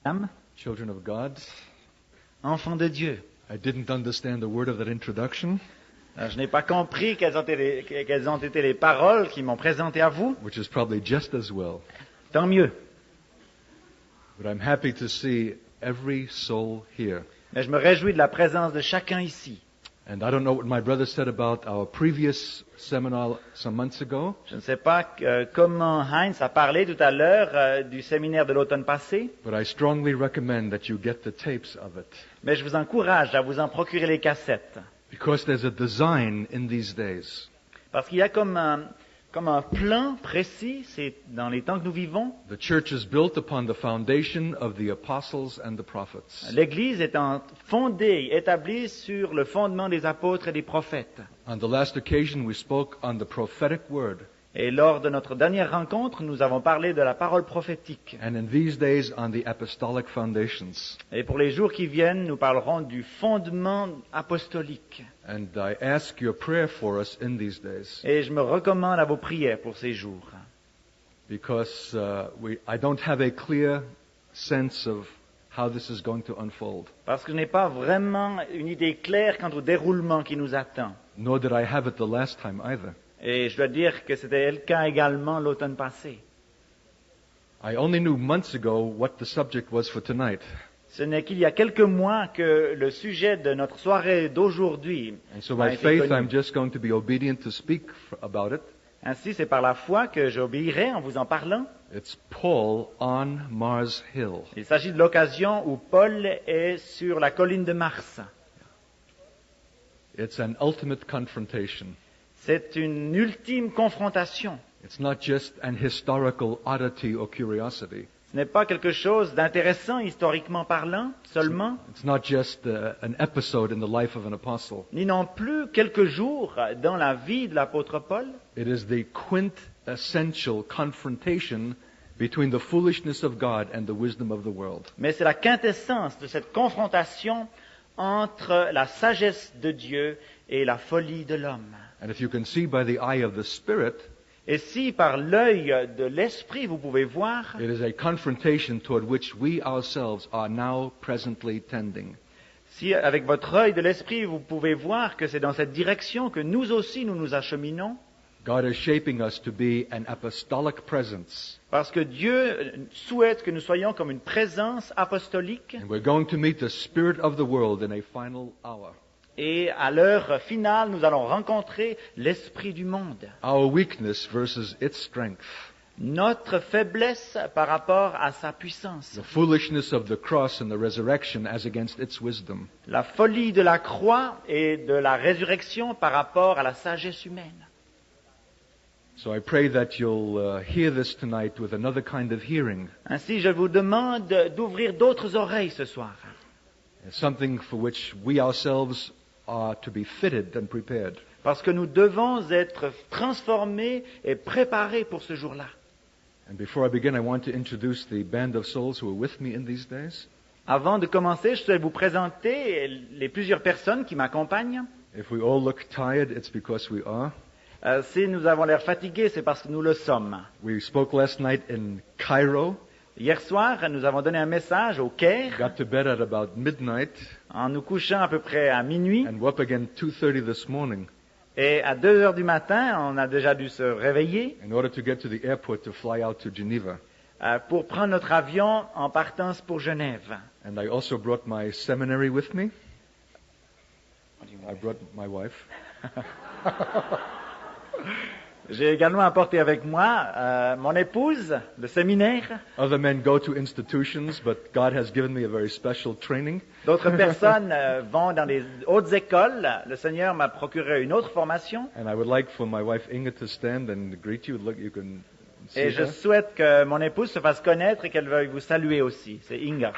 Âme, children of God. enfants de Dieu. I didn't understand a word of that introduction, Je n'ai pas compris quelles ont été les paroles qui m'ont présenté à vous. which is probably just as well. Tant mieux. But I'm happy to see every soul here. Mais je me réjouis de la présence de chacun ici. And I don't know what my brother said about our previous seminar some months ago, Je ne sais pas comment Heinz a parlé tout à l'heure du séminaire de l'automne passé, but I strongly recommend that you get the tapes of it. mais je vous encourage à vous en procurer les cassettes. Because there's a design in these days. Parce qu'il y a comme un plan précis, c'est dans les temps que nous vivons. The church is built upon the foundation of the apostles and the prophets. L'Église étant fondée, établie sur le fondement des apôtres et des prophètes. On the last occasion, we spoke on the prophetic word. Et lors de notre dernière rencontre, nous avons parlé de la parole prophétique. And in these days, on the apostolic foundations. Et pour les jours qui viennent, nous parlerons du fondement apostolique. And I ask your prayer for us in these days. Et je me recommande à vos prières pour ces jours. Because I don't have a clear sense of how this is going to unfold. Parce que je n'ai pas vraiment une idée claire quant au déroulement qui nous attend. Nor did I have it the last time either. Et je dois dire que c'était le cas également l'automne passé. I only knew months ago what the subject was for tonight. Ce n'est qu'il y a quelques mois que le sujet de notre soirée d'aujourd'hui And so a by été faith, connu. I'm just going to be obedient to speak about it. Ainsi, c'est par la foi que j'obéirai en vous en parlant. It's Paul on Mars Hill. Il s'agit de l'occasion où Paul est sur la colline de Mars. It's an ultimate confrontation. C'est une ultime confrontation. It's not just an historical oddity or curiosity. Ce n'est pas quelque chose d'intéressant historiquement parlant seulement, It's not just an episode in the life of an apostle. ni non plus quelques jours dans la vie de l'apôtre Paul. It is the quintessential confrontation between the foolishness of God and the wisdom of the world. Mais c'est la quintessence de cette confrontation entre la sagesse de Dieu et la folie de l'homme. And if you can see by the eye of the Spirit, Et si par l'œil de l'esprit vous pouvez voir, it is a confrontation toward which we ourselves are now presently tending. si avec votre œil de l'esprit vous pouvez voir que c'est dans cette direction que nous aussi nous nous acheminons, God is shaping us to be an apostolic presence. parce que Dieu souhaite que nous soyons comme une présence apostolique, And we're going to meet the Spirit of the world in a final hour. et à l'heure finale nous allons rencontrer l'esprit du monde. Our weakness versus its strength. Notre faiblesse par rapport à sa puissance. The foolishness of the cross and the resurrection as against its wisdom. La folie de la croix et de la résurrection par rapport à la sagesse humaine. So I pray that you'll hear this tonight with another kind of hearing. Ainsi, je vous demande d'ouvrir d'autres oreilles ce soir. Something for which we ourselves are to be fitted and prepared. Parce que nous devons être transformés et préparés pour ce jour-là. And before I begin, I want to introduce the band of souls who are with me in these days. Avant de commencer, je souhaite vous présenter les plusieurs personnes qui m'accompagnent. If we all look tired, it's because we are. Si nous avons l'air fatigués, c'est parce que nous le sommes. We spoke last night in Cairo, Hier soir, nous avons donné un message au Caire, got to bed at about midnight, en nous couchant à peu près à minuit. and we're up again 2:30 this morning Et à 2 heures du matin, on a déjà dû se réveiller in order to get to the airport to fly out to Geneva. pour prendre notre avion en partance pour Genève. And I also brought my seminary with me. I brought my wife. J'ai également apporté avec moi mon épouse, le séminaire. Other men go to institutions, but God has given me a very special training. D'autres personnes vont dans des hautes écoles. Le Seigneur m'a procuré une autre formation. And I would like for my wife Inga to stand and greet you. Look, you can see Et je her. souhaite que mon épouse se fasse connaître et qu'elle veuille vous saluer aussi. C'est Inga.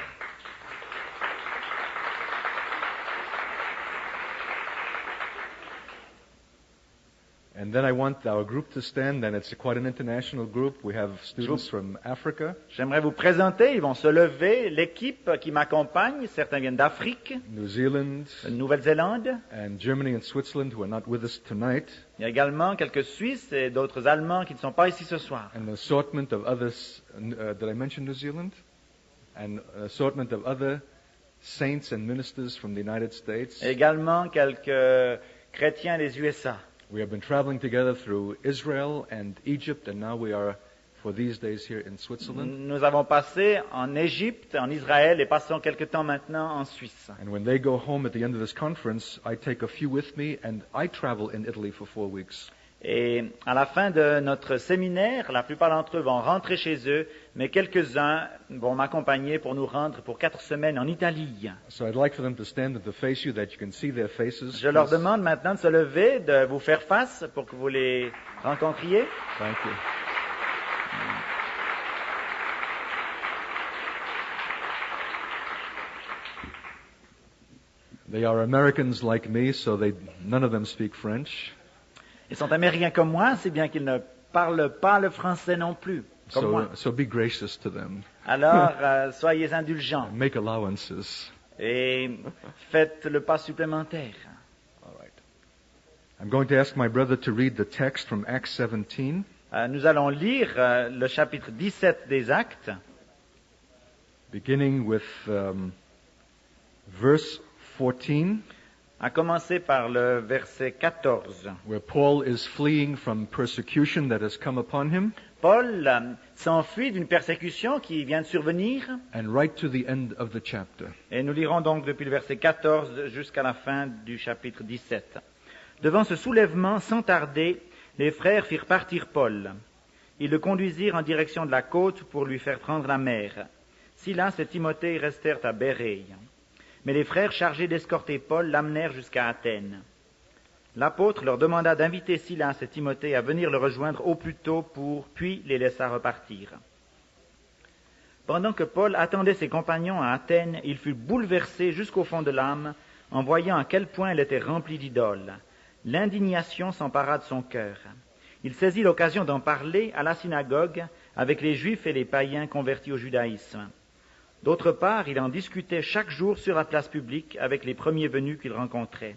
And then I want our group to stand, and it's quite an international group. We have students from Africa, J'aimerais vous présenter, ils vont se lever, l'équipe qui m'accompagne. Certains viennent d'Afrique, New Zealand, de Nouvelle-Zélande. and Germany and Switzerland who are not with us tonight, Il y a également quelques Suisses et d'autres Allemands qui ne sont pas ici ce soir. and an assortment of others. Did I mention New Zealand? and an assortment of other saints and ministers from the United States. Également quelques chrétiens des USA. We have been traveling together through Israel and Egypt, and now we are for these days here in Switzerland. Nous avons passé en Égypte, en Israël et passons quelque temps maintenant en Suisse. And when they go home at the end of this conference, I take a few with me, and I travel in Italy for 4 weeks. Et à la fin de notre séminaire, la plupart d'entre eux vont rentrer chez eux, mais quelques-uns vont m'accompagner pour nous rendre pour 4 semaines en Italie. So I'd like for them to stand and to face you, that you can see their faces. Je leur please. demande maintenant de se lever, de vous faire face pour que vous les rencontriez. Thank you. They are Americans like me, so none of them speak French. Ils sont américains comme moi, c'est bien qu'ils ne parlent pas le français non plus, comme moi. So be gracious to them. Alors, soyez indulgents Make allowances. et faites le pas supplémentaire. All right. I'm going to ask my brother to read the text from Acts 17. Nous allons lire le chapitre 17 des Actes, Beginning with verse 14, à commencer par le verset 14. where Paul is fleeing from persecution that has come upon him, Paul s'enfuit d'une persécution qui vient de survenir, and right to the end of the chapter. et nous lirons donc depuis le verset 14 jusqu'à la fin du chapitre 17. Devant ce soulèvement, sans tarder, les frères firent partir Paul. Ils le conduisirent en direction de la côte pour lui faire prendre la mer. Silas et Timothée restèrent à Béréie. Mais les frères chargés d'escorter Paul l'amenèrent jusqu'à Athènes. L'apôtre leur demanda d'inviter Silas et Timothée à venir le rejoindre au plus tôt puis les laissa repartir. Pendant que Paul attendait ses compagnons à Athènes, il fut bouleversé jusqu'au fond de l'âme en voyant à quel point elle était remplie d'idoles. L'indignation s'empara de son cœur. Il saisit l'occasion d'en parler à la synagogue avec les Juifs et les païens convertis au judaïsme. D'autre part, il en discutait chaque jour sur la place publique avec les premiers venus qu'il rencontrait.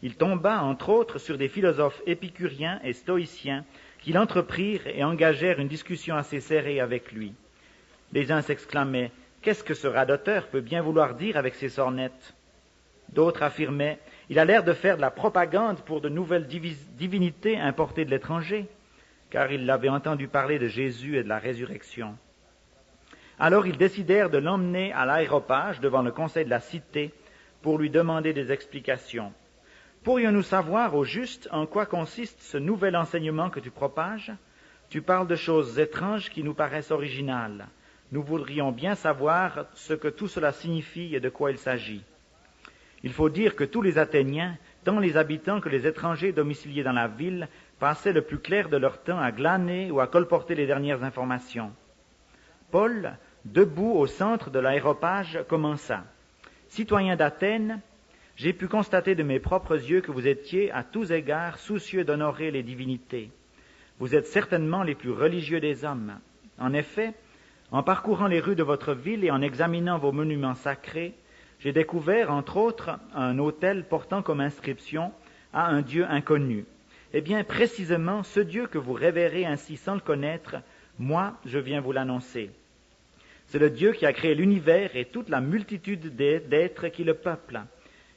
Il tomba, entre autres, sur des philosophes épicuriens et stoïciens qui l'entreprirent et engagèrent une discussion assez serrée avec lui. Les uns s'exclamaient « Qu'est-ce que ce radoteur peut bien vouloir dire avec ses sornettes ?» D'autres affirmaient « Il a l'air de faire de la propagande pour de nouvelles divinités importées de l'étranger, car il avait entendu parler de Jésus et de la résurrection. » Alors ils décidèrent de l'emmener à l'aéropage devant le conseil de la cité pour lui demander des explications. « Pourrions-nous savoir au juste en quoi consiste ce nouvel enseignement que tu propages? Tu parles de choses étranges qui nous paraissent originales. Nous voudrions bien savoir ce que tout cela signifie et de quoi il s'agit. Il faut dire que tous les Athéniens, tant les habitants que les étrangers domiciliés dans la ville, passaient le plus clair de leur temps à glaner ou à colporter les dernières informations. Paul, debout au centre de l'aéropage, commença. « Citoyens d'Athènes, j'ai pu constater de mes propres yeux que vous étiez à tous égards soucieux d'honorer les divinités. Vous êtes certainement les plus religieux des hommes. En effet, en parcourant les rues de votre ville et en examinant vos monuments sacrés, j'ai découvert, entre autres, un autel portant comme inscription à un Dieu inconnu. Eh bien, précisément, ce Dieu que vous révérez ainsi sans le connaître, moi, je viens vous l'annoncer. C'est le Dieu qui a créé l'univers et toute la multitude d'êtres qui le peuplent.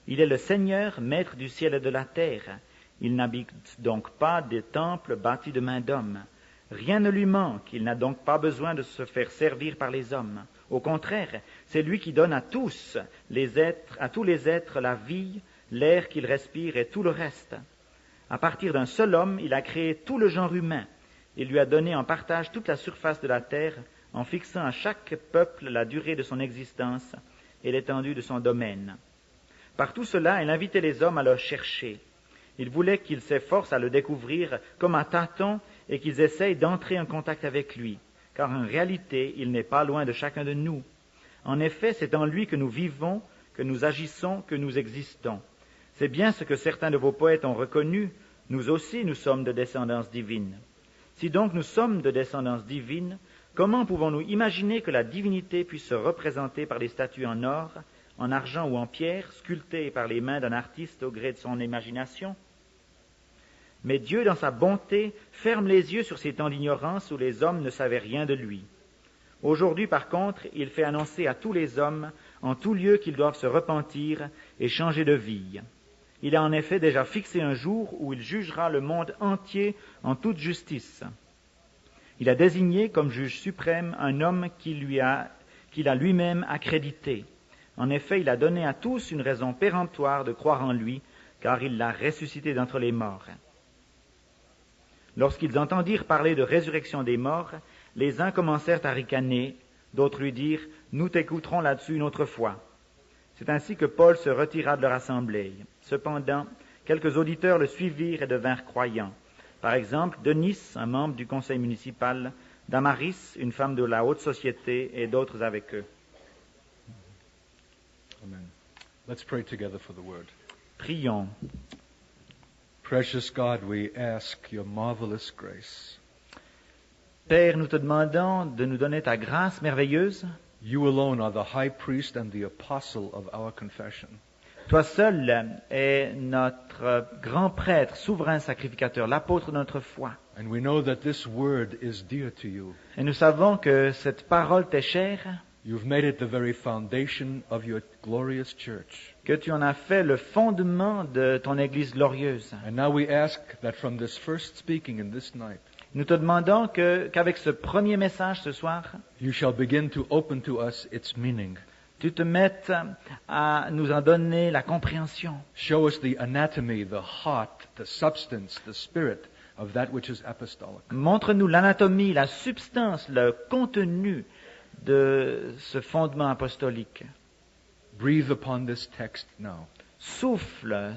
Il est le Seigneur, maître du ciel et de la terre. Il n'habite donc pas des temples bâtis de mains d'hommes. Rien ne lui manque, il n'a donc pas besoin de se faire servir par les hommes. Au contraire, c'est lui qui donne à tous les êtres la vie, l'air qu'ils respirent et tout le reste. À partir d'un seul homme, il a créé tout le genre humain. Il lui a donné en partage toute la surface de la terre, en fixant à chaque peuple la durée de son existence et l'étendue de son domaine. Par tout cela, il invitait les hommes à le chercher. Il voulait qu'ils s'efforcent à le découvrir comme à tâtons et qu'ils essayent d'entrer en contact avec lui, car en réalité, il n'est pas loin de chacun de nous. En effet, c'est en lui que nous vivons, que nous agissons, que nous existons. C'est bien ce que certains de vos poètes ont reconnu, nous aussi nous sommes de descendance divine. Si donc nous sommes de descendance divine, comment pouvons-nous imaginer que la divinité puisse se représenter par des statues en or, en argent ou en pierre, sculptées par les mains d'un artiste au gré de son imagination? Mais Dieu, dans sa bonté, ferme les yeux sur ces temps d'ignorance où les hommes ne savaient rien de lui. Aujourd'hui, par contre, il fait annoncer à tous les hommes en tout lieu qu'ils doivent se repentir et changer de vie. Il a en effet déjà fixé un jour où il jugera le monde entier en toute justice. Il a désigné comme juge suprême un homme qu'il a lui-même accrédité. En effet, il a donné à tous une raison péremptoire de croire en lui, car il l'a ressuscité d'entre les morts. Lorsqu'ils entendirent parler de résurrection des morts, les uns commencèrent à ricaner, d'autres lui dirent « Nous t'écouterons là-dessus une autre fois ». C'est ainsi que Paul se retira de leur assemblée. Cependant, quelques auditeurs le suivirent et devinrent croyants. Par exemple, Denis, un membre du conseil municipal, Damaris, une femme de la haute société, et d'autres avec eux. Amen. Let's pray together for the word. Prions. Precious God, we ask your marvelous grace. Père, nous te demandons de nous donner ta grâce merveilleuse. You alone are the high priest and the apostle of our confession. Toi seul es notre grand prêtre, souverain sacrificateur, l'apôtre de notre foi. And we know that this word is dear to you. Et nous savons que cette parole t'est chère, You've made it the very foundation of your glorious church. que tu en as fait le fondement de ton Église glorieuse. And now we ask that from this first speaking in this night, Nous te demandons qu'avec ce premier message ce soir, you shall begin to open to us its meaning. tu te mettes à nous en donner la compréhension. Show us the anatomy, the heart, the substance, the spirit of that which is apostolic. Montre-nous l'anatomie, la substance, le contenu de ce fondement apostolique. Breathe upon this text now Souffle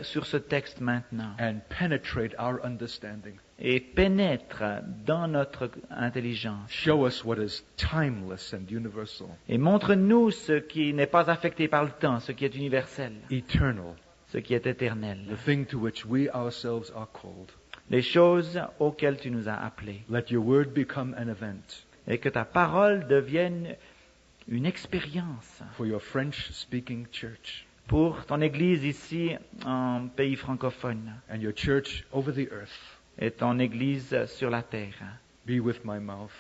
sur ce texte maintenant and penetrate our understanding. et pénètre dans notre intelligence. Show us what is timeless and universal, Et montre-nous ce qui n'est pas affecté par le temps, ce qui est universel, eternal, ce qui est éternel, the thing to which we ourselves are called. les choses auxquelles tu nous as appelés. Let your word become an event Et que ta parole devienne une expérience for your French-speaking church pour ton Église ici en pays francophone and your church over the earth. et ton Église sur la terre. Be with my mouth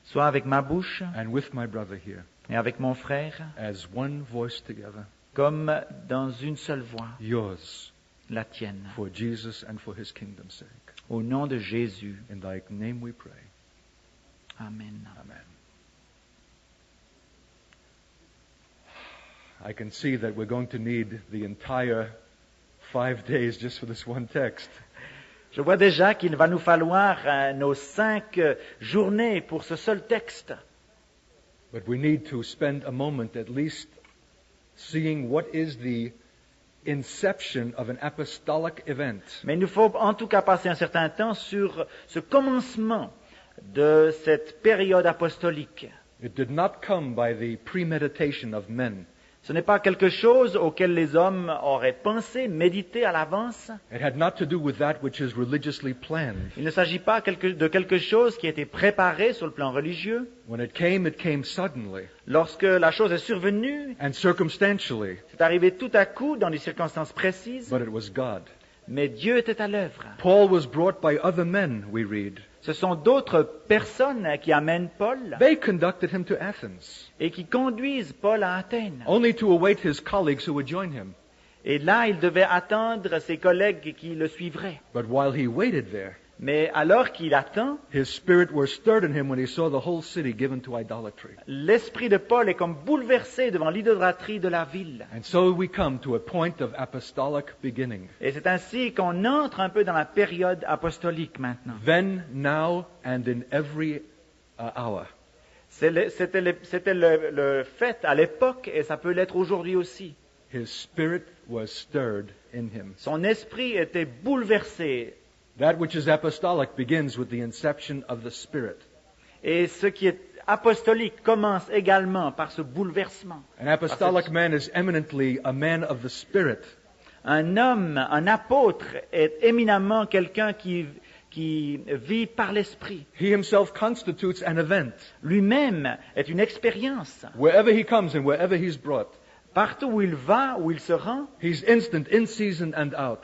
Sois avec ma bouche and with my brother here et avec mon frère as one voice together, comme dans une seule voix, yours, la tienne. for Jesus and for his kingdom's sake. Au nom de Jésus. In thy name we pray. Amen. Amen. I can see that we're going to need the entire 5 days just for this one text. Je vois déjà qu'il va nous falloir nos 5 journées pour ce seul texte. But we need to spend a moment at least seeing what is the inception of an apostolic event. Mais il nous faut en tout cas passer un certain temps sur ce commencement de cette période apostolique. It did not come by the premeditation of men. Ce n'est pas quelque chose auquel les hommes auraient pensé, médité à l'avance. It had not to do with that which is religiously planned. Il ne s'agit pas de quelque chose qui a été préparé sur le plan religieux. When it came suddenly Lorsque la chose est survenue, and circumstantially, c'est arrivé tout à coup dans des circonstances précises, but it was God. mais Dieu était à l'œuvre. Paul was brought by other men, we read. Ce sont d'autres personnes qui amènent Paul They conducted him to Athens, et qui conduisent Paul à Athènes. only to await his colleagues who would join him. Et là, il devait attendre ses collègues qui le suivraient. But while he waited there, Mais alors qu'il attend, his spirit was stirred in him when he saw the whole city given to idolatry. l'esprit de Paul est comme bouleversé devant l'idolâtrie de la ville. And so we come to a point of apostolic beginning. Et c'est ainsi qu'on entre un peu dans la période apostolique maintenant. Then, now, and in every hour. C'était le fait à l'époque et ça peut l'être aujourd'hui aussi. His spirit was stirred in him. Son esprit était bouleversé. That which is apostolic begins with the inception of the Spirit. Et ce qui est apostolique commence également par ce bouleversement. An apostolic man is eminently a man of the Spirit. Un homme, un apôtre, est éminemment quelqu'un qui vit par l'esprit. He himself constitutes an event. Lui-même est une expérience. Wherever he comes and wherever he's brought, Partout où il va, où il se rend, he's instant in season and out.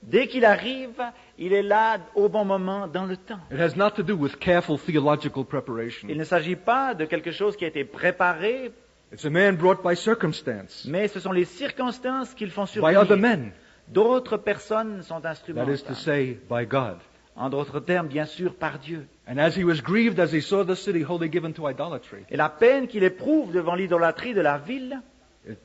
Dès qu'il arrive, il est là au bon moment dans le temps. It has not to do with careful theological preparation. Il ne s'agit pas de quelque chose qui a été préparé, It's a man brought by circumstance, mais ce sont les circonstances qui le font by other survenir. men. D'autres personnes sont That is to instrumentales. say, by God. En d'autres termes, bien sûr, par Dieu. And as he was grieved as he saw the city wholly given to idolatry, Et la peine qu'il éprouve devant l'idolâtrie de la ville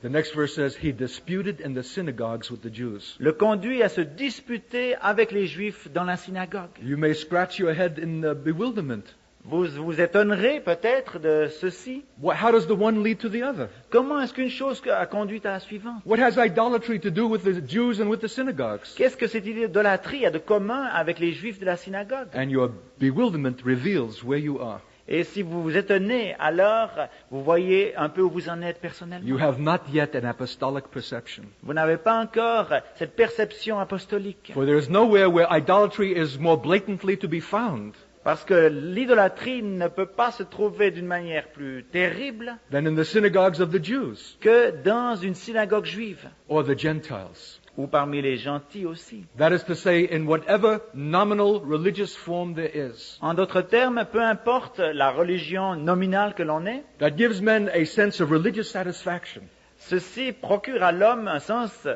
the next verse says, he disputed in the synagogues with the Jews. le conduit à se disputer avec les Juifs dans la synagogue. You may scratch your head in bewilderment. Vous vous étonnerez peut-être de ceci. How does the one lead to the other? Comment est-ce qu'une chose a conduit à la suivante? What has idolatry to do with the Jews and with the synagogues? Qu'est-ce que cette idolâtrie a de commun avec les Juifs de la synagogue? And your bewilderment reveals where you are. Et si vous vous étonnez, alors vous voyez un peu où vous en êtes personnellement. You have not yet an apostolic perception. Vous n'avez pas encore cette perception apostolique. For there is nowhere where idolatry is more blatantly to be found Parce que l'idolâtrie ne peut pas se trouver d'une manière plus terrible than in the synagogues of the Jews que dans une synagogue juive, or the Gentiles. ou parmi les gentils aussi. That is to say, in whatever nominal religious form there is, En d'autres termes, peu importe la religion nominale que l'on est, that gives men a sense of religious satisfaction ceci procure à l'homme un sens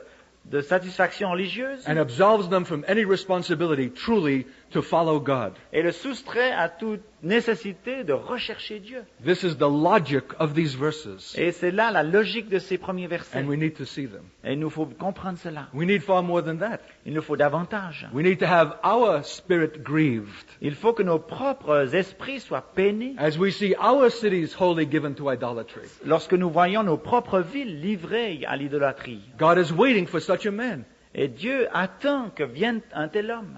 de satisfaction religieuse and absolves them from any responsibility truly to follow God. et le soustrait à toute nécessité de rechercher Dieu. This is the logic of these verses, Et c'est là la logique de ces premiers versets. and we need to see them. Et il nous faut comprendre cela. We need far more than that. Il nous faut davantage. We need to have our spirit grieved Il faut que nos propres esprits soient peinés as we see our cities wholly given to idolatry. lorsque nous voyons nos propres villes livrées à l'idolâtrie. God is waiting for such a man, Et Dieu attend que vienne un tel homme,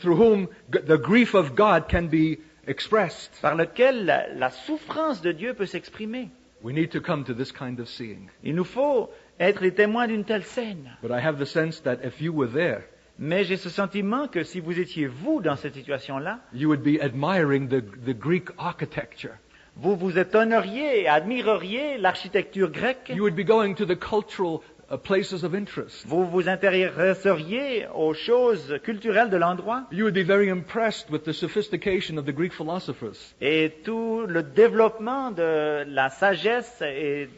through whom the grief of God can be expressed. par lequel la souffrance de Dieu peut s'exprimer. We need to come to this kind of seeing. Il nous faut être les témoins d'une telle scène. But I have the sense that if you were there, Mais j'ai ce sentiment que si vous étiez vous dans cette situation-là, you would be admiring the Greek architecture. vous vous étonneriez et admireriez l'architecture grecque. You would be going to the cultural places of interest. Vous vous intéresseriez aux choses culturelles de l'endroit You would be very impressed with the sophistication of the Greek philosophers. et tout le développement de la sagesse et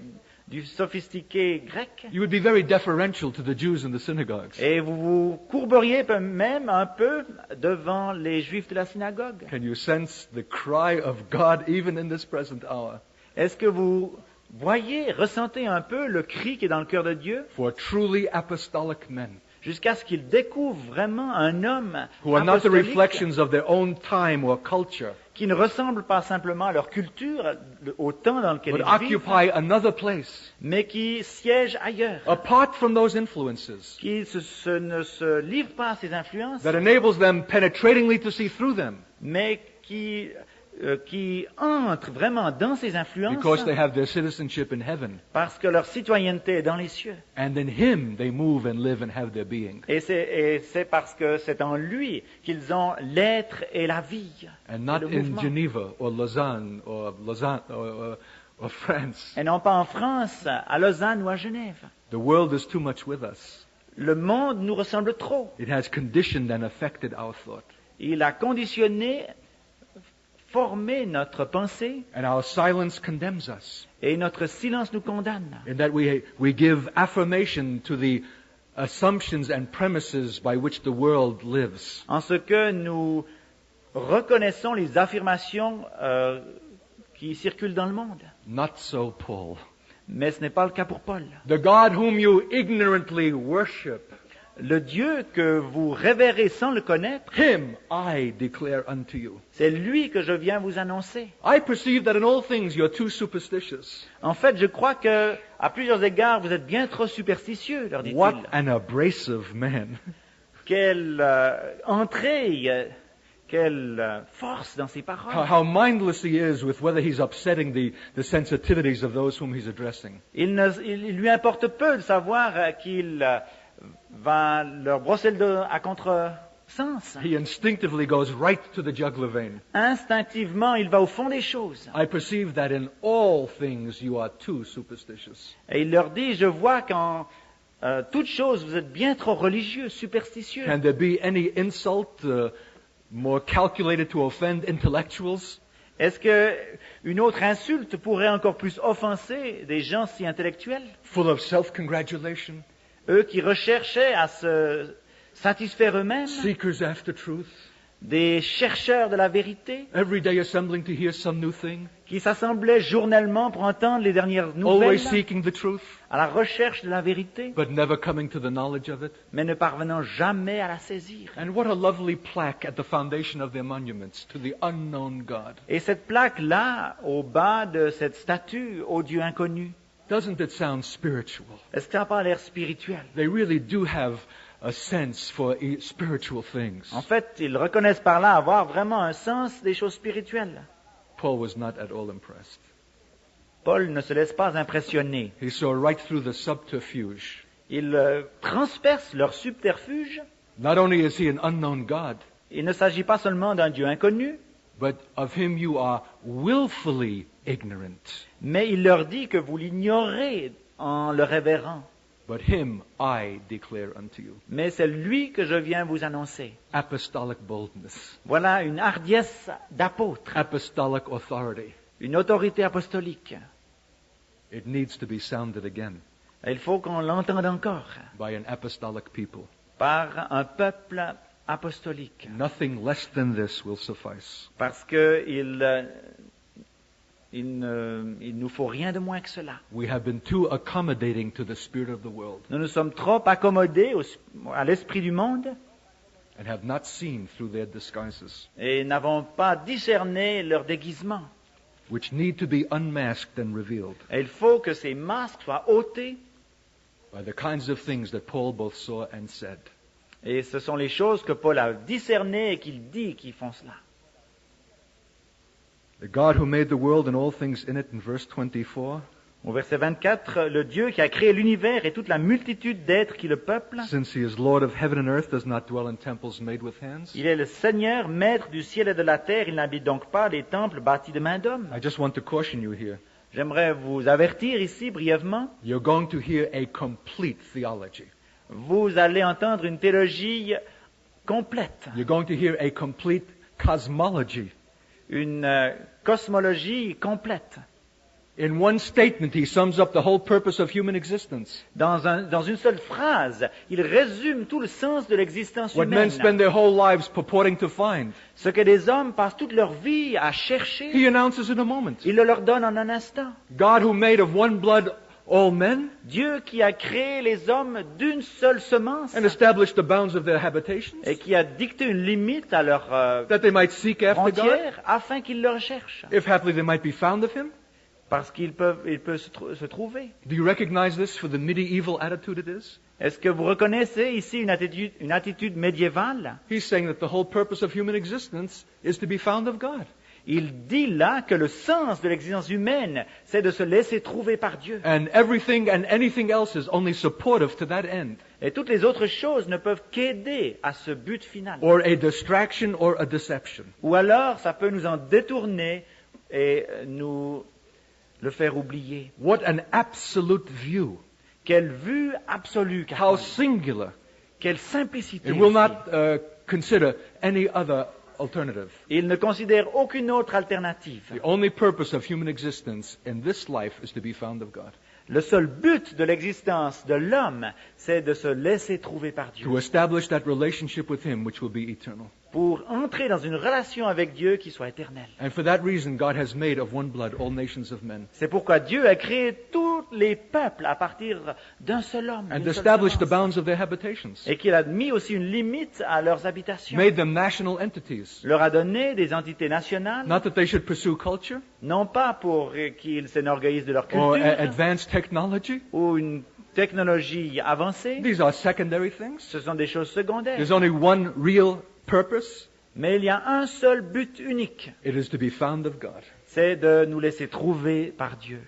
du sophistiqué grec. You would be very deferential to the Jews in the synagogues. Et vous vous courberiez même un peu devant les juifs de la synagogue. Can you sense the cry of God even in this present hour? Est-ce que vous voyez, ressentez un peu le cri qui est dans le cœur de Dieu For truly apostolic men jusqu'à ce qu'ils découvrent vraiment un homme who are not the apostolique reflections of their own time or culture, qui ne ressemble pas simplement à leur culture, au temps dans lequel but ils vivent, occupy another place mais qui siègent ailleurs, apart from those influences qui ne se livrent pas à ces influences, that enables them penetratingly to see through them mais qui entrent vraiment dans ces influences because they have their citizenship in heaven. parce que leur citoyenneté est dans les cieux. And in Him they move and live and have their being. Et c'est parce que c'est en lui qu'ils ont l'être et la vie. And et not le in mouvement. Geneva or Lausanne or France. Et non pas en France, à Lausanne ou à Genève. The world is too much with us. Le monde nous ressemble trop. It has conditioned and affected our thought. Il a conditionné, formé notre pensée And our silence condemns us. et notre silence nous condamne. In that we give affirmation to the assumptions and premises by which the world lives. En ce que nous reconnaissons les affirmations qui circulent dans le monde. Not so, Paul. Mais ce n'est pas le cas pour Paul. The God whom you ignorantly worship, Le Dieu que vous révérez sans le connaître, Him I declare unto you. c'est lui que je viens vous annoncer. I perceive that in all things you're too superstitious. En fait, je crois que, à plusieurs égards, vous êtes bien trop superstitieux, leur dit-il. What an abrasive man. Quelle entrée, quelle force dans ses paroles. How mindless he is with whether he's upsetting the sensitivities of those whom he's addressing. Il lui importe peu de savoir qu'il va leur brosser le dos à contresens. He instinctively goes right to the jugular vein. Instinctivement, il va au fond des choses. I perceive that in all things you are too superstitious. Et il leur dit, je vois qu'en toute chose, vous êtes bien trop religieux, superstitieux. Can there be any insult more calculated to offend intellectuals? Est-ce que une autre insulte pourrait encore plus offenser des gens si intellectuels? Full of self-congratulation, Eux qui recherchaient à se satisfaire eux-mêmes, seekers after truth, des chercheurs de la vérité, every day assembling to hear some new thing, qui s'assemblaient journellement pour entendre les dernières nouvelles, always seeking the truth, à la recherche de la vérité, but never coming to the knowledge of it. mais ne parvenant jamais à la saisir. And what a lovely plaque at the foundation of their monuments to the unknown God. Et cette plaque-là, au bas de cette statue au Dieu inconnu, Doesn't it sound spiritual? est-ce que ça n'a pas l'air spirituel? They really do have a sense for spiritual things. En fait, ils reconnaissent par là avoir vraiment un sens des choses spirituelles. Paul was not at all impressed. Paul ne se laisse pas impressionner. He saw right through the subterfuge. Il transperce leur subterfuge. Not only is he an unknown God, Il ne s'agit pas seulement d'un Dieu inconnu, but of him you are willfully ignorant. mais il leur dit que vous l'ignorez en le révérant. But him I declare unto you. Mais c'est lui que je viens vous annoncer. Apostolic boldness, Voilà une hardiesse d'apôtre, apostolic authority. une autorité apostolique. It needs to be sounded again Il faut qu'on l'entende encore by an apostolic people. par un peuple apostolique. Nothing less than this will suffice. Parce que il nous faut rien de moins que cela. We have been too accommodating to the spirit of the world Nous nous sommes trop accommodés à l'esprit du monde and have not seen through their disguises, et n'avons pas discerné leur déguisement. which need to be unmasked and revealed Et il faut que ces masques soient ôtés. by the kinds of things that Paul both saw and said. Et ce sont les choses que Paul a discernées et qu'il dit qui font cela. The God who made the world and all things in it, in verse 24, Au verset 24, le Dieu qui a créé l'univers et toute la multitude d'êtres qui le peuplent, since he is Lord of heaven and earth, does not dwell in temples made with hands. il est le Seigneur, maître du ciel et de la terre, il n'habite donc pas des temples bâtis de main d'homme. I just want to caution you here. J'aimerais vous avertir ici brièvement, You're going to hear a complete theology. vous allez entendre une théologie complète, You're going to hear a complete cosmology. une cosmologie complète. In one statement, he sums up the whole purpose of human existence. Dans une seule phrase, il résume tout le sens de l'existence What men humaine. spend their whole lives purporting to find. Ce que des hommes passent toute leur vie à chercher, He announces in a moment. il le leur donne en un instant. God who made of one blood all men Dieu qui a créé les hommes d'une seule semence and established the bounds of their habitations, et qui a dicté une limite à leur that they might seek after God, frontière afin qu'ils le recherchent. if haply they might be found of him. Parce qu'il peut se trouver. Do you recognize this for the medieval attitude it is? Est-ce que vous reconnaissez ici une attitude médiévale? He's saying that the whole purpose of human existence is to be found of God. Il dit là que le sens de l'existence humaine, c'est de se laisser trouver par Dieu. And everything and anything else is only supportive to that end, Et toutes les autres choses ne peuvent qu'aider à ce but final. or a distraction or a deception. Ou alors, ça peut nous en détourner et nous le faire oublier. What an absolute view. Quelle vue absolue, qu'a How Paul. singular. Quelle simplicité. It will aussi. not consider any other alternative. Il ne considère aucune autre alternative. The only purpose of human existence in this life is to be found of God. Le seul but de l'existence de l'homme, c'est de se laisser trouver par Dieu. To establish that relationship with Him which will be eternal. Pour entrer dans une relation avec Dieu qui soit éternelle. And for that reason, God has made of one blood all nations of men. C'est pourquoi Dieu a créé tous les peuples à partir d'un seul homme. And d'une seule established the semence. bounds of their habitations. Et qu'il a mis aussi une limite à leurs habitations. Made them national entities. Leur a donné des entités nationales, Not that they should pursue culture non pas pour qu'ils s'enorgueillissent de leur or culture advanced technology. ou une technologie avancée. These are secondary things. Ce sont des choses secondaires. There's only one real purpose. Mais il y a un seul but unique, It is to be found of God. c'est de nous laisser trouver par Dieu.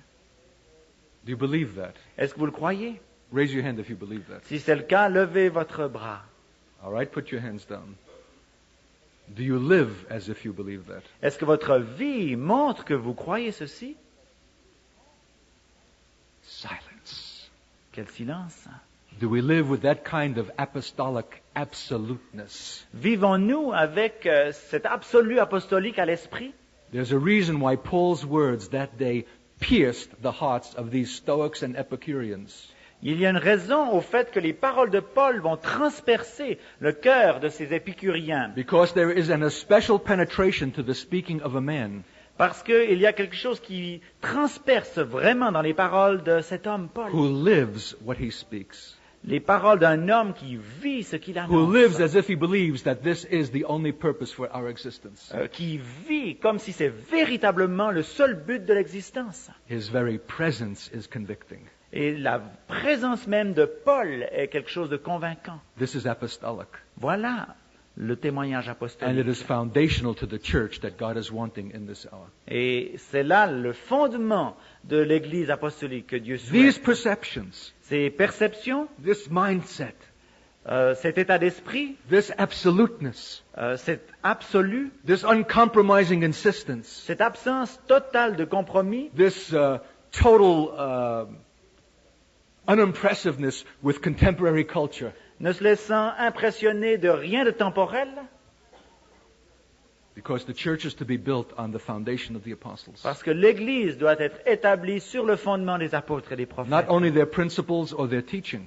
Do you believe that? Est-ce que vous le croyez? Raise your hand if you believe that. Si c'est le cas, levez votre bras. All right, put your hands down. Do you live as if you believe that? Est-ce que votre vie montre que vous croyez ceci? Silence. Quel silence! Do we live with that kind of apostolic absoluteness? Vivons-nous avec cet absolu apostolique à l'esprit? There's a reason why Paul's words that day pierced the hearts of these Stoics and Epicureans. Il y a une raison au fait que les paroles de Paul vont transpercer le cœur de ces épicuriens. Because there is a special penetration to the speaking of a man Parce qu'il y a quelque chose qui transperce vraiment dans les paroles de cet homme Paul. who lives what he speaks. Les paroles d'un homme qui vit ce qu'il Who lives annonce. as if he believes that this is the only purpose for our existence. Qui vit comme si c'est véritablement le seul but de l'existence. His very presence is convicting. Et la présence même de Paul est quelque chose de convaincant. This is apostolic. Voilà le témoignage And it apostolique. is foundational to the church that God is wanting in this hour. Et c'est là le fondement de l'Église apostolique que Dieu These souhaite. perceptions, Ces perceptions, this mindset, cet état d'esprit, this absoluteness, cet absolu, this uncompromising insistence, cette absence totale de compromis, this total unimpressiveness with contemporary culture, ne se laissant impressionner de rien de temporel, because the church is to be built on the foundation of the apostles. parce que l'Église doit être établie sur le fondement des apôtres et des prophètes. Not only their principles or their teaching,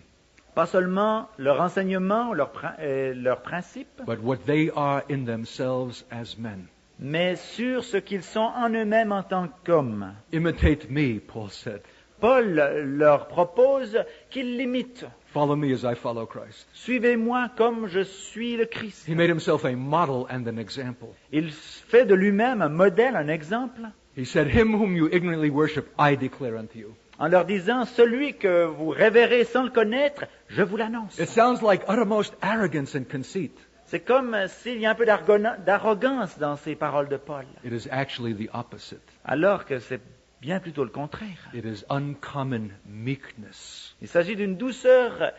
Pas seulement leur enseignement, leurs principes, but what they are in themselves as men. mais sur ce qu'ils sont en eux-mêmes en tant qu'hommes. Imitate me, Paul said. Paul leur propose qu'ils l'imitent. Follow me as I follow Christ. Suivez-moi comme je suis le Christ. He made himself a model and an example. Il fait de lui-même un modèle, un exemple, He said, Him whom you ignorantly worship, I declare unto you. en leur disant, celui que vous révérez sans le connaître, je vous l'annonce. It sounds like uttermost arrogance and conceit. C'est comme s'il y a un peu d'arrogance dans ces paroles de Paul, It is actually the opposite. alors que c'est bien plutôt le contraire. It is uncommon meekness. Il s'agit d'une douceur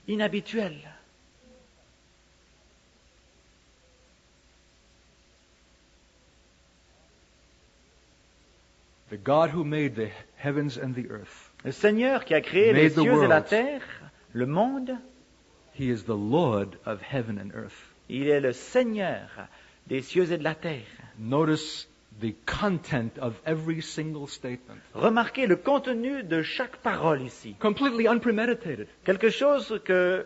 inhabituelle. The God who made the heavens and the earth, Le Seigneur qui a créé Made les the cieux et la world. terre, le monde, He is the Lord of heaven and earth. il est le Seigneur des cieux et de la terre. Notice the content of every single statement. Remarquez le contenu de chaque parole ici. Completely unpremeditated. Quelque chose que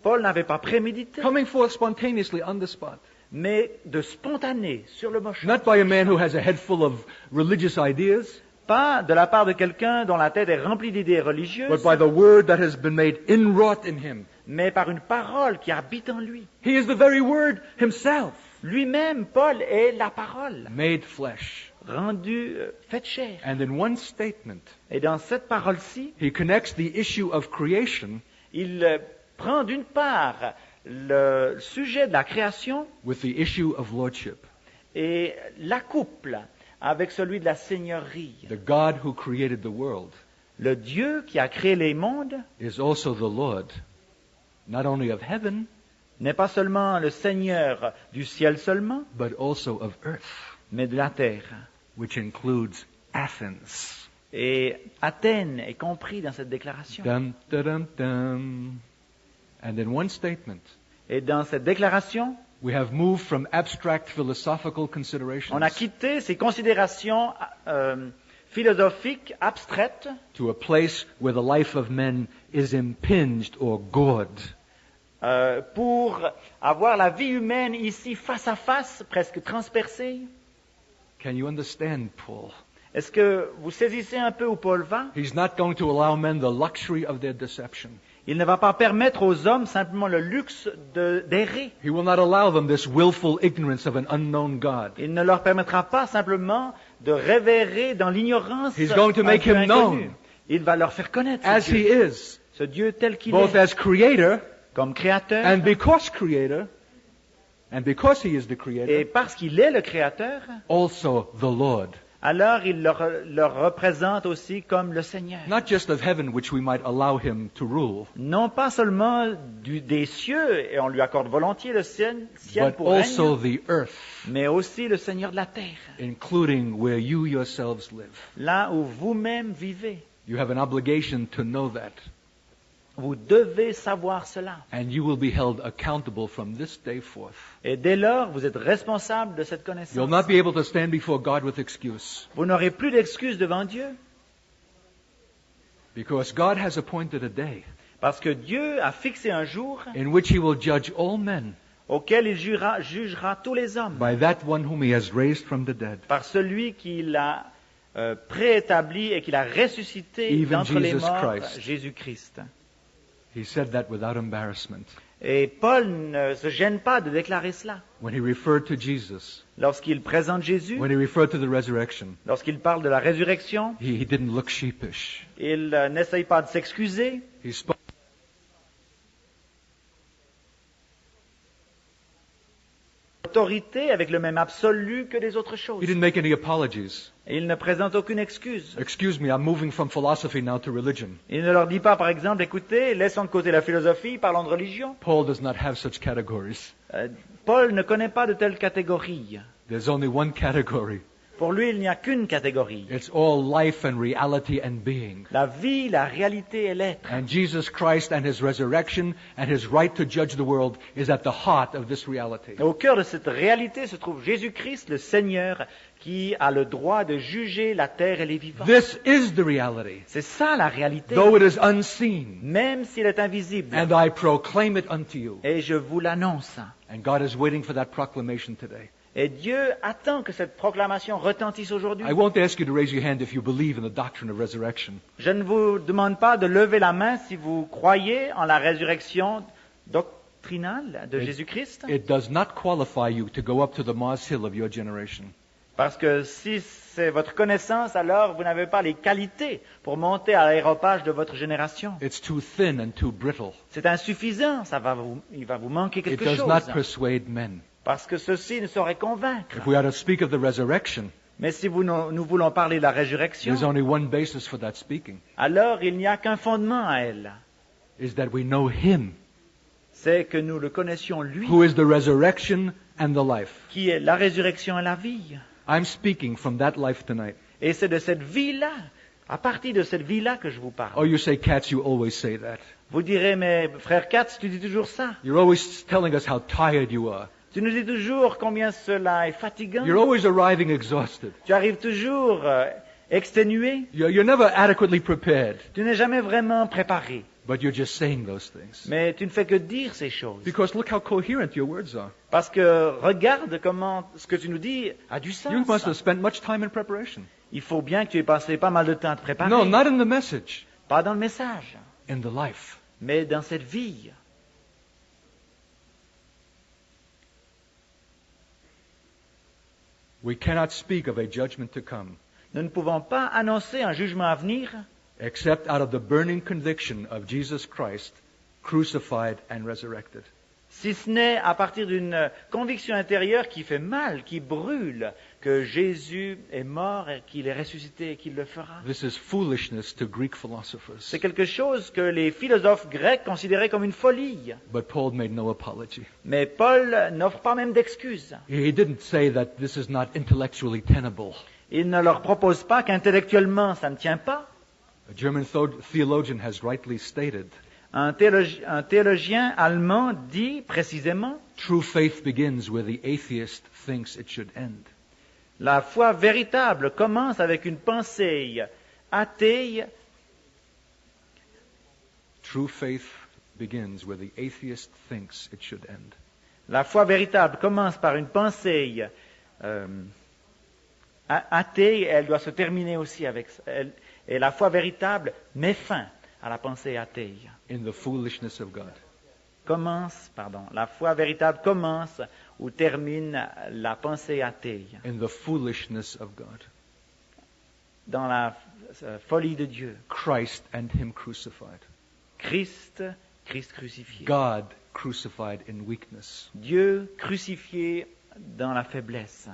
Paul n'avait pas prémédité, Coming forth spontaneously on the spot. mais de spontané, sur le moche. Not by a man who has a head full of religious ideas, Pas de la part de quelqu'un dont la tête est remplie d'idées religieuses, but by the word that has been made inwrought in him. mais par une parole qui habite en lui. He is the very word himself, Lui-même, Paul, est la parole, made flesh. rendue, faite chair. And in one statement, Et dans cette parole-ci, he connects the issue of creation il prend d'une part le sujet de la création with the issue of lordship. et l'accouple avec celui de la seigneurie. The God who created the world Le Dieu qui a créé les mondes is also the Lord, not only of heaven, n'est pas seulement le Seigneur du ciel seulement, but also of earth, mais de la terre. which includes Athens. Et Athènes est compris dans cette déclaration. Dum, da, dum, dum. And in one statement, Et dans cette déclaration, we have moved from abstract philosophical considerations on a quitté ces considérations philosophiques abstraites to a place where the life of men is impinged or gored. pour avoir la vie humaine ici face à face, presque transpercée. Can you understand, Paul? Est-ce que vous saisissez un peu où Paul va? He's not going to allow men the luxury of their deception. Il ne va pas permettre aux hommes simplement le luxe d'errer. He will not allow them this willful ignorance of an unknown God. Il ne leur permettra pas simplement de révérer dans l'ignorance He's going to un make Dieu him inconnu. known Il va leur faire connaître as ce he Dieu, is, ce Dieu tel qu'il both est, as creator comme créateur, and because creator, and because he is the et creator, parce qu'il est le créateur, also the Lord. alors il leur représente aussi comme le Seigneur. Not just of heaven, which we might allow him to rule, Non pas seulement des cieux, et on lui accorde volontiers le ciel but pour also régner, the earth, mais aussi le Seigneur de la terre, including where you yourselves live. là où vous-même vivez. You have an obligation to know that. Vous devez savoir cela. And you will be held accountable from this day forth. Et dès lors, vous êtes responsable de cette You'll connaissance. not be able to stand before God with excuse. Vous n'aurez plus d'excuses devant Dieu. Because God has appointed a day Parce que Dieu a fixé un jour in which He will judge all men auquel il jugera tous les hommes by that one whom He has raised from the dead. par celui qu'il a préétabli et qu'il a ressuscité Even d'entre les Jesus morts, Christ. Jésus-Christ. He said that without embarrassment. Et Paul ne se gêne pas de déclarer cela. When he referred to Jesus, Lorsqu'il présente Jésus, when he referred to the resurrection, lorsqu'il parle de la résurrection, he didn't look sheepish. il n'essaye pas de s'excuser. He spoke Autorité avec le même absolu que les autres He choses. didn't make any apologies. Et il ne présente aucune excuse. Excuse me, I'm moving from philosophy now to religion. Il ne leur dit pas, par exemple, écoutez, laissons de côté la philosophie, parlons de religion. Paul does not have such categories. Paul ne connaît pas de telles catégories. There's only one category. Pour lui, il n'y a qu'une catégorie. It's all life and reality and being. La vie, la réalité et l'être. And Jesus Christ and His resurrection and His right to judge the world is at the heart of this reality. Et au cœur de cette réalité se trouve Jésus-Christ, le Seigneur, qui a le droit de juger la terre et les vivants. This is the reality, C'est ça la réalité, though it is unseen. même s'il est invisible. And I proclaim it unto you. Et je vous l'annonce. And God is waiting for that proclamation today. Et Dieu attend que cette proclamation retentisse aujourd'hui. I won't ask you to raise your hand if you believe in the doctrine of resurrection. Je ne vous demande pas de lever la main si vous croyez en la résurrection doctrinale de Jésus-Christ, It does not qualify you to go up to the Mars Hill of your generation. parce que si c'est votre connaissance, alors vous n'avez pas les qualités pour monter à l'aéropage de votre génération. It's too thin and too brittle. C'est insuffisant, il va vous manquer It quelque does chose, not persuade men. parce que ceci ne saurait convaincre. If we are to speak of the resurrection, Mais si nous voulons parler de la résurrection, there's only one basis for that speaking, alors il n'y a qu'un fondement à elle. is that we know Him, C'est que nous le connaissions lui, who is the resurrection and the life. qui est la résurrection et la vie. I'm speaking from that life tonight. Et c'est de cette vie-là, à partir de cette vie-là que je vous parle. Oh, you say, Katz, you always say that. Vous direz, mais frère Katz, tu dis toujours ça. You're always telling us how tired you are. Tu nous dis toujours combien cela est fatigant. You're always arriving exhausted. Tu arrives toujours exténué. You're never adequately prepared, Tu n'es jamais vraiment préparé. but you're just saying those things. Mais tu ne fais que dire ces choses. Because look how coherent your words are. Parce que regarde comment ce que tu nous dis a du sens. You must have spent much time in preparation. Il faut bien que tu aies passé pas mal de temps à te préparer. No, not in the message, Pas dans le message, in the life. mais dans cette vie. We cannot speak of a judgment to come Nous ne pouvons pas annoncer un jugement à venir except out of the burning conviction of Jesus Christ, crucified and resurrected. si ce n'est à partir d'une conviction intérieure qui fait mal, qui brûle, que Jésus est mort et qu'il est ressuscité et qu'il le fera. This is foolishness to Greek philosophers. C'est quelque chose que les philosophes grecs considéraient comme une folie. But Paul made no apology. Mais Paul n'offre pas même d'excuses. He didn't say that this is not intellectually tenable. Il ne leur propose pas qu'intellectuellement ça ne tient pas. A German theologian has rightly stated, Un théologien allemand dit précisément, true faith begins where the atheist thinks it should end. la foi véritable commence avec une pensée athée. True faith begins where the atheist thinks it should end. La foi véritable commence par une pensée athée, et elle doit se terminer aussi avec elle. Et la foi véritable met fin à la pensée athée. In the foolishness of God. La foi véritable commence ou termine la pensée athée. In the foolishness of God. Dans la folie de Dieu. Christ and Him crucified. Christ crucifié. God crucified in weakness. Dieu crucifié dans la faiblesse.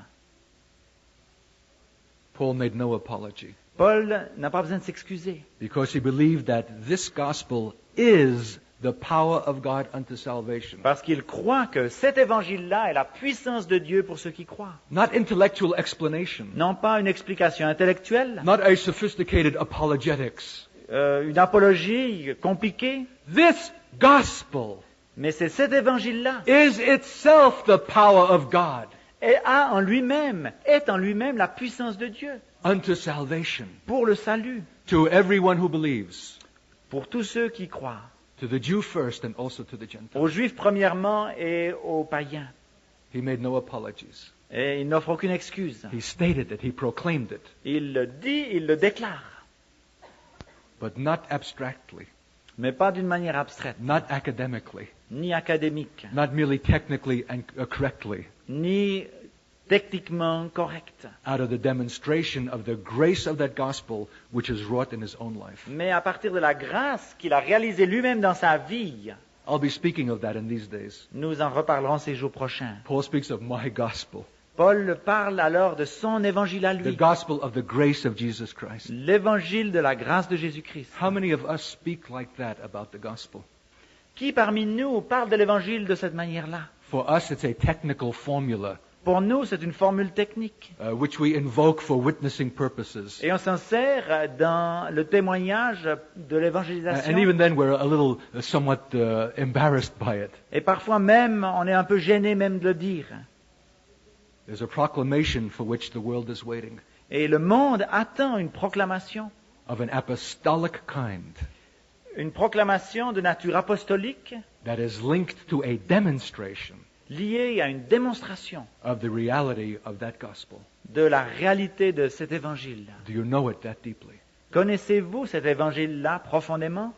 Paul made no apology Paul n'a pas besoin de s'excuser. because he believed that this gospel is the power of God unto salvation. Parce qu'il croit que cet évangile-là est la puissance de Dieu pour ceux qui croient. Not intellectual explanation, Non pas une explication intellectuelle, not a sophisticated apologetics, une apologie compliquée, This gospel mais c'est cet évangile-là is itself the power of God est en lui-même la puissance de Dieu unto salvation pour le salut, to everyone who believes, pour tous ceux qui croient, to the Jew first and also to the Gentile. aux Juifs premièrement et aux païens. He made no apologies. Et il n'offre aucune excuse. He stated it, he proclaimed it, Il le dit, il le déclare, but not abstractly, mais pas d'une manière abstraite, not academically, ni académique, not merely technically and correctly, ni techniquement correcte, out of the demonstration of the grace of that gospel which is wrought in his own life. mais à partir de la grâce qu'il a réalisée lui-même dans sa vie. I'll be speaking of that in these days. Nous en reparlerons ces jours prochains. Paul speaks of my gospel, Paul parle alors de son évangile à the lui, gospel of the grace of Jesus Christ. l'évangile de la grâce de Jésus-Christ. How many of us speak like that about the gospel? Qui parmi nous parle de l'évangile de cette manière-là? For us, it's a technical formula Pour nous, c'est une formule technique. which we invoke for witnessing purposes. Et on s'en sert dans le témoignage de And l'évangélisation. even then, we're a little somewhat embarrassed by it. Et parfois même, on est un peu gêné même de le dire. There's a proclamation for which the world is waiting, Et le monde attend une proclamation of an apostolic kind une proclamation de nature apostolique that is linked to a demonstration liée à une démonstration of the reality of that gospel. de la réalité de cet évangile. Do you know it that deeply? Connaissez-vous cet évangile-là profondément?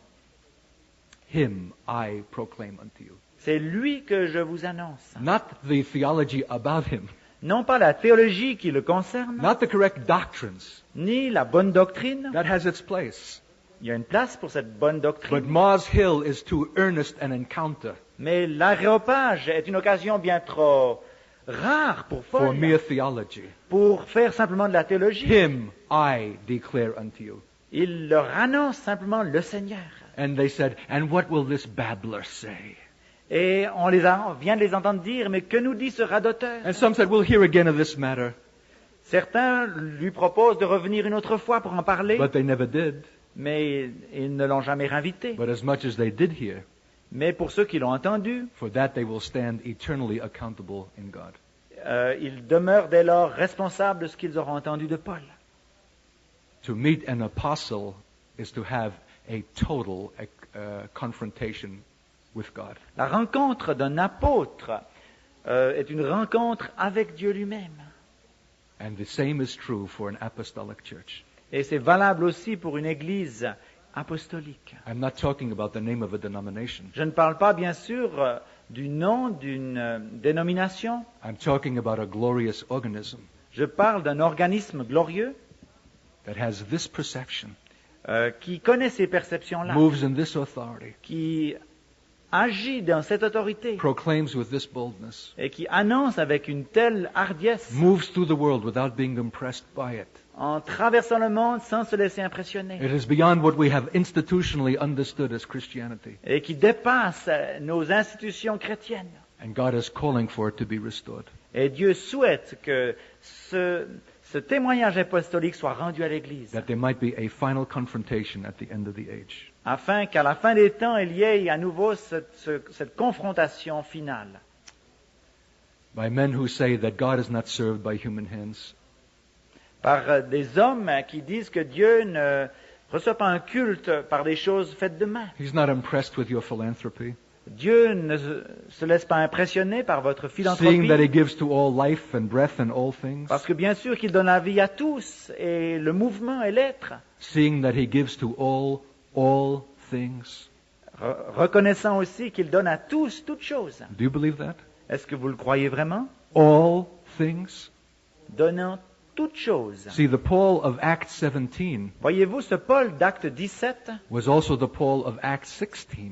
Him I proclaim unto you. C'est lui que je vous annonce. Not the theology about him, Non pas la théologie qui le concerne, not the correct doctrines. ni la bonne doctrine. That has its place. Il y a une place pour cette bonne But doctrine. Mars Hill is too earnest an encounter Mais l'aréopage est une occasion bien trop rare pour for Paul mere theology. pour faire simplement de la théologie. Him I declare unto you. Il leur annonce simplement le Seigneur. And they said, and what will this babbler say? Et on vient de les entendre dire, mais que nous dit ce radoteur? And some said, we'll hear again of this matter. Certains lui proposent de revenir une autre fois pour en parler, But they never did. mais ils ne l'ont jamais invité. But as much as they did hear, Mais pour ceux qui l'ont entendu, for that they will stand eternally accountable in God. ils demeurent dès lors responsables de ce qu'ils auront entendu de Paul. To meet an apostle is to have a total confrontation with God. La rencontre d'un apôtre est une rencontre avec Dieu lui-même. And the same is true for an apostolic church. Et c'est valable aussi pour une église apostolique. I'm not talking about the name of a denomination. Je ne parle pas bien sûr du nom d'une dénomination. I'm talking about a glorious organism Je parle d'un organisme glorieux that has this perception, qui connaît ces perceptions-là, moves in this authority, qui agit dans cette autorité proclaims with this boldness, et qui annonce avec une telle hardiesse moves through the world without being impressed by it. en traversant le monde sans se laisser impressionner It is beyond what we have institutionally understood as Christianity. et qui dépasse nos institutions chrétiennes. And God is calling for it to be restored. Et Dieu souhaite que ce témoignage apostolique soit rendu à l'Église, That there might be a final confrontation at the end of the age. afin qu'à la fin des temps, il y ait à nouveau cette confrontation finale. By men who say that God is not served by human hands. Par des hommes qui disent que Dieu ne reçoit pas un culte par des choses faites de main. He's not impressed with your philanthropy. Dieu ne se laisse pas impressionner par votre Seeing that He philanthropie, gives to all life and breath and all things. parce que bien sûr qu'il donne la vie à tous, et le mouvement et l'être, Seeing that He gives to all things. reconnaissant aussi qu'il donne à tous toutes choses. Do you believe that? Est-ce que vous le croyez vraiment? All things. Donnant toutes choses. See, the Paul of Acts 17 Voyez-vous, ce Paul d'Acte 17 was also the Paul of Acts 16.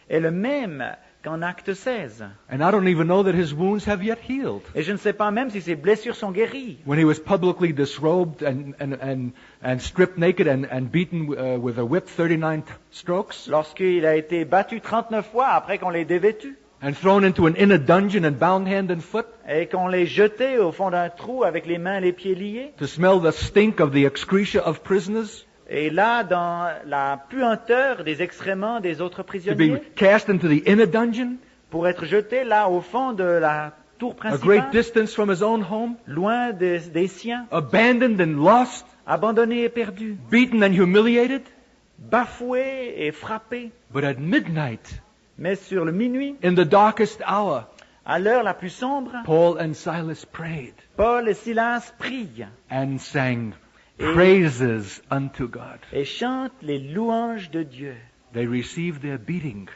est le même qu'en Acte 16. And I don't even know that his wounds have yet healed. Et je ne sais pas même si ses blessures sont guéries. When he was publicly disrobed and stripped naked and beaten with a whip 39 strokes Lorsqu'il a été battu 39 fois après qu'on l'ait dévêtu and thrown into an inner dungeon and bound hand and foot et qu'on l'ait jeté au fond d'un trou avec les mains et les pieds liés to smell the stink of the excretia of prisoners, Et là, dans la puanteur des excréments des autres to be prisonniers, cast into the inner dungeon, pour être jeté là au fond de la tour a great principale, distance from his own home, loin des siens, abandoned and lost, abandonné et perdu, beaten and humiliated. bafoué et frappé. But at midnight, Mais sur le minuit, in the darkest hour, à l'heure la plus sombre, Paul and Silas prayed Paul et Silas prient and sang Et- praises unto God. et chantent les louanges de Dieu. They received their beating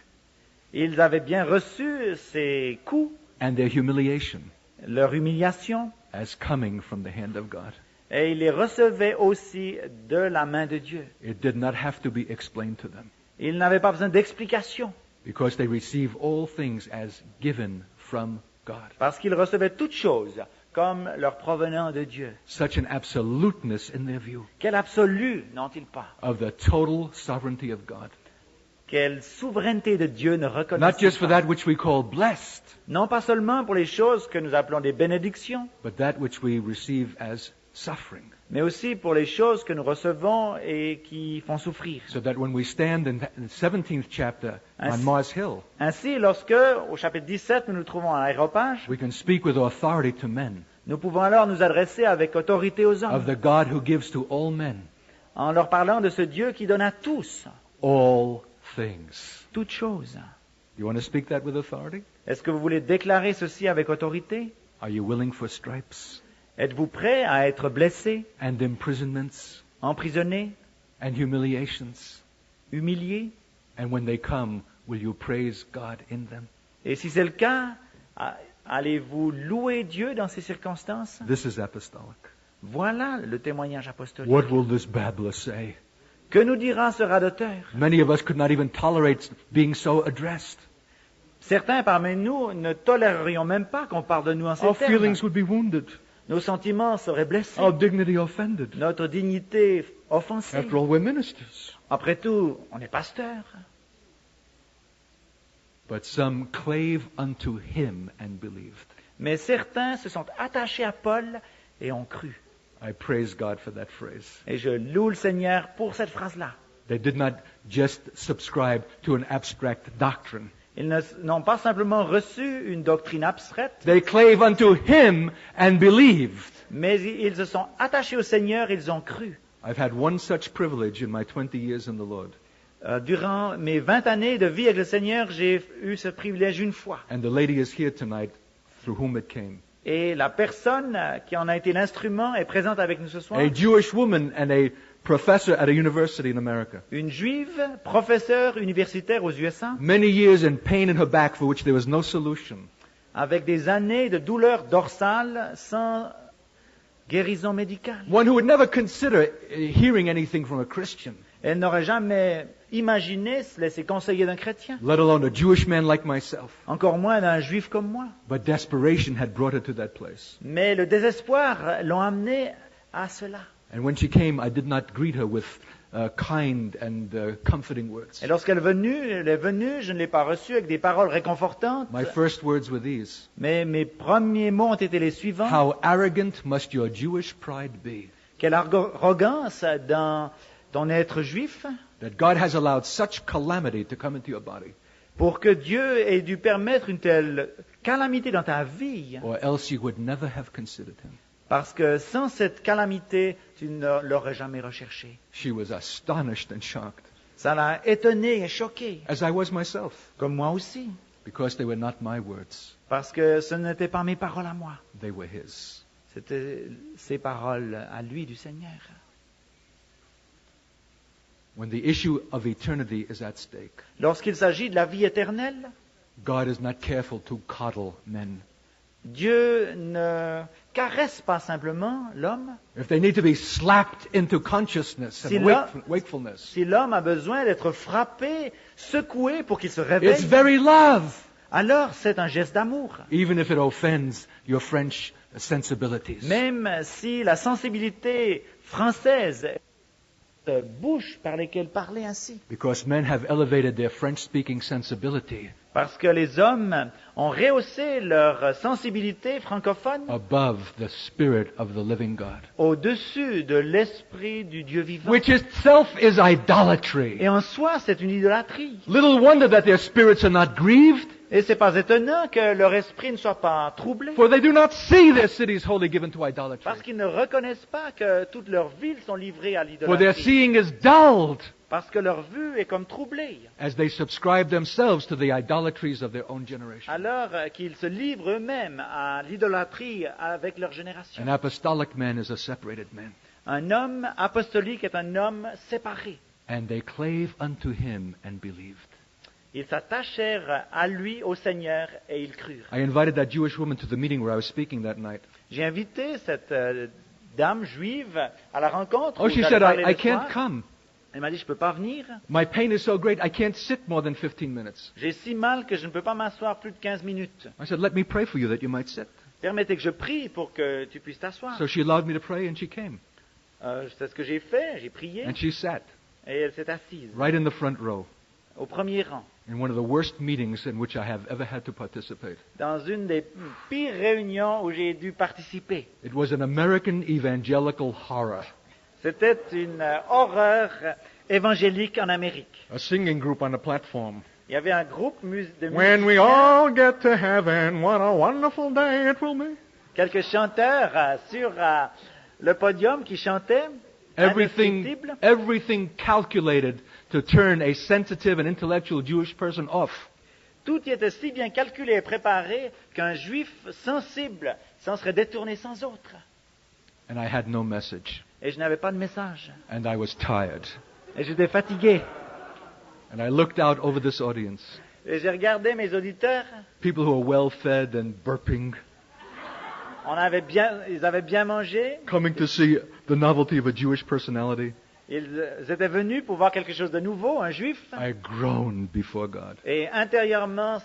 Ils avaient bien reçu ces coups, and their humiliation leur humiliation, as coming from the hand of God. et ils les recevaient aussi de la main de Dieu. It did not have to be explained to them Ils n'avaient pas besoin d'explication, because they receive all things as given from God. parce qu'ils recevaient toutes choses comme leur provenant de Dieu. Such an absoluteness in their view Quel absolu, n'ont-ils pas? of the total sovereignty of God. Quelle souveraineté de Dieu ne Not reconnaissent just for pas? that which we call blessed, Non pas seulement pour les choses que nous appelons des bénédictions, but that which we receive as suffering. mais aussi pour les choses que nous recevons et qui font souffrir. So that when we stand in the 17th chapter on Mars Hill, Ainsi, lorsque, au chapitre 17, nous nous trouvons à l'aéropage, we can speak with authority to men nous pouvons alors nous adresser avec autorité aux of hommes, the God who gives to all men en leur parlant de ce Dieu qui donne à tous all things. toutes choses. You want to speak that with authority? Est-ce que vous voulez déclarer ceci avec autorité? Are you willing for stripes Êtes-vous prêt à être blessé, and imprisonments emprisonné, and humiliations? humilié? And when they come, will you praise God in them? Et si c'est le cas, allez-vous louer Dieu dans ces circonstances? This is apostolic. Voilà le témoignage apostolique. What will this babbler say? Que nous dira ce radoteur? Many of us could not even tolerate being so addressed. Certains parmi nous ne tolérerions même pas qu'on parle de nous en ces Our termes. feelings would be wounded. Nos sentiments seraient blessés, Our dignity offended. notre dignité offensée. After all, we're ministers. Après tout, on est pasteur. But some clave unto him and believed. Mais certains se sont attachés à Paul et ont cru. I praise God for that phrase. Et je loue le Seigneur pour cette phrase-là. They did not just subscribe to an abstract doctrine. Ils n'ont pas simplement reçu une doctrine abstraite, They clave unto him and believed. mais ils se sont attachés au Seigneur, ils ont cru. I've had one such privilege in my 20 years in the Lord. Durant mes 20 années de vie avec le Seigneur, j'ai eu ce privilège une fois. And the lady is here tonight through whom it came. Et la personne qui en a été l'instrument est présente avec nous ce soir. A Jewish woman and a professor at a university in America. Une juive, professeure universitaire aux USA, Many years in pain in her back for which there was no solution. avec des années de douleurs dorsales sans guérison médicale. One who would never consider hearing anything from a Christian, Elle n'aurait jamais imaginé se laisser conseiller d'un chrétien, let alone a Jewish man like myself. encore moins d'un juif comme moi. But desperation had brought her to that place. Mais le désespoir l'ont amené à cela. And when she came, I did not greet her with kind and comforting words. Et lorsqu'elle est venue, je ne l'ai pas reçue avec des paroles réconfortantes. My first words were these. Mais mes premiers mots ont été les suivants. How arrogant must your Jewish pride be, Quelle arrogance dans ton être juif, that God has allowed such calamity to come into your body, pour que Dieu ait dû permettre une telle calamité dans ta vie, or else you would never have considered him. parce que sans cette calamité, tu ne l'aurais jamais recherché. She was astonished and shocked, Ça l'a étonné et choqué, as I was myself, comme moi aussi, because they were not my words, parce que ce n'étaient pas mes paroles à moi, they were his. c'était ses paroles à lui du Seigneur. When the issue of eternity is at stake, Lorsqu'il s'agit de la vie éternelle, God is not careful to coddle men. Dieu ne caresse pas simplement l'homme. If they need to be slapped into consciousness Si and là- wakefulness, Si l'homme a besoin d'être frappé, secoué pour qu'il se it's réveille, very love, alors c'est un geste d'amour. even if it offends your French sensibilities. Même si la sensibilité française bouche par lesquelles parler ainsi. Because men have elevated their French-speaking sensibility Parce que les hommes ont rehaussé leur sensibilité francophone above the Spirit of the living God, au-dessus de l'esprit du Dieu vivant. which itself is idolatry. Et en soi, c'est une idolâtrie. Little wonder that their spirits are not grieved, Et c'est pas étonnant que leur esprit ne soit pas troublé. for they do not see their cities wholly given to idolatry. Parce qu'ils ne reconnaissent pas que toutes leurs villes sont livrées à For their l'idolâtrie. seeing is dulled Parce que leur vue est comme troublée. as they subscribe themselves to the idolatries of their own generation. Alors qu'ils se livrent eux-mêmes à l'idolâtrie avec leur génération. An apostolic man is a separated man, Un homme apostolique est un homme séparé. and they clave unto him and believed. Ils s'attachèrent à lui, au Seigneur, et ils crurent. I invited that Jewish woman to the meeting where I was speaking that night. J'ai invité cette dame juive à la rencontre. Oh, où she j'allais said, parler I le can't soir. come. Elle m'a dit, je ne peux pas venir. My pain is so great, I can't sit more than 15 minutes. J'ai si mal que je ne peux pas m'asseoir plus de 15 minutes. I said, let me pray for you that you might sit. Permettez que je prie pour que tu puisses t'asseoir. So she allowed me to pray, and she came. C'est ce que j'ai fait, j'ai prié, And she sat et elle s'est assise, right in the front row au premier rang, in one of the worst meetings in which I have ever had to participate. dans une des pires réunions où j'ai dû participer. It was an American evangelical horror. C'était une horreur évangélique en Amérique. A singing group on the platform. Il y avait un groupe de When we musiciens, all get to heaven, what a wonderful day it will be. quelques chanteurs sur le podium qui chantaient, indescriptibles. Everything calculated to turn a sensitive and intellectual Jewish person off. Tout y était si bien calculé et préparé qu'un juif sensible s'en serait détourné sans autre. And I had no message. Et je n'avais pas de message. And I was tired. Et j'étais fatigué. And I looked out over this audience. Et j'ai regardé mes auditeurs. People who are well fed and burping, Ils avaient bien mangé. coming to see the novelty of a Jewish personality. Ils étaient venus pour voir quelque chose de nouveau, un juif. I groaned before God Et intérieurement,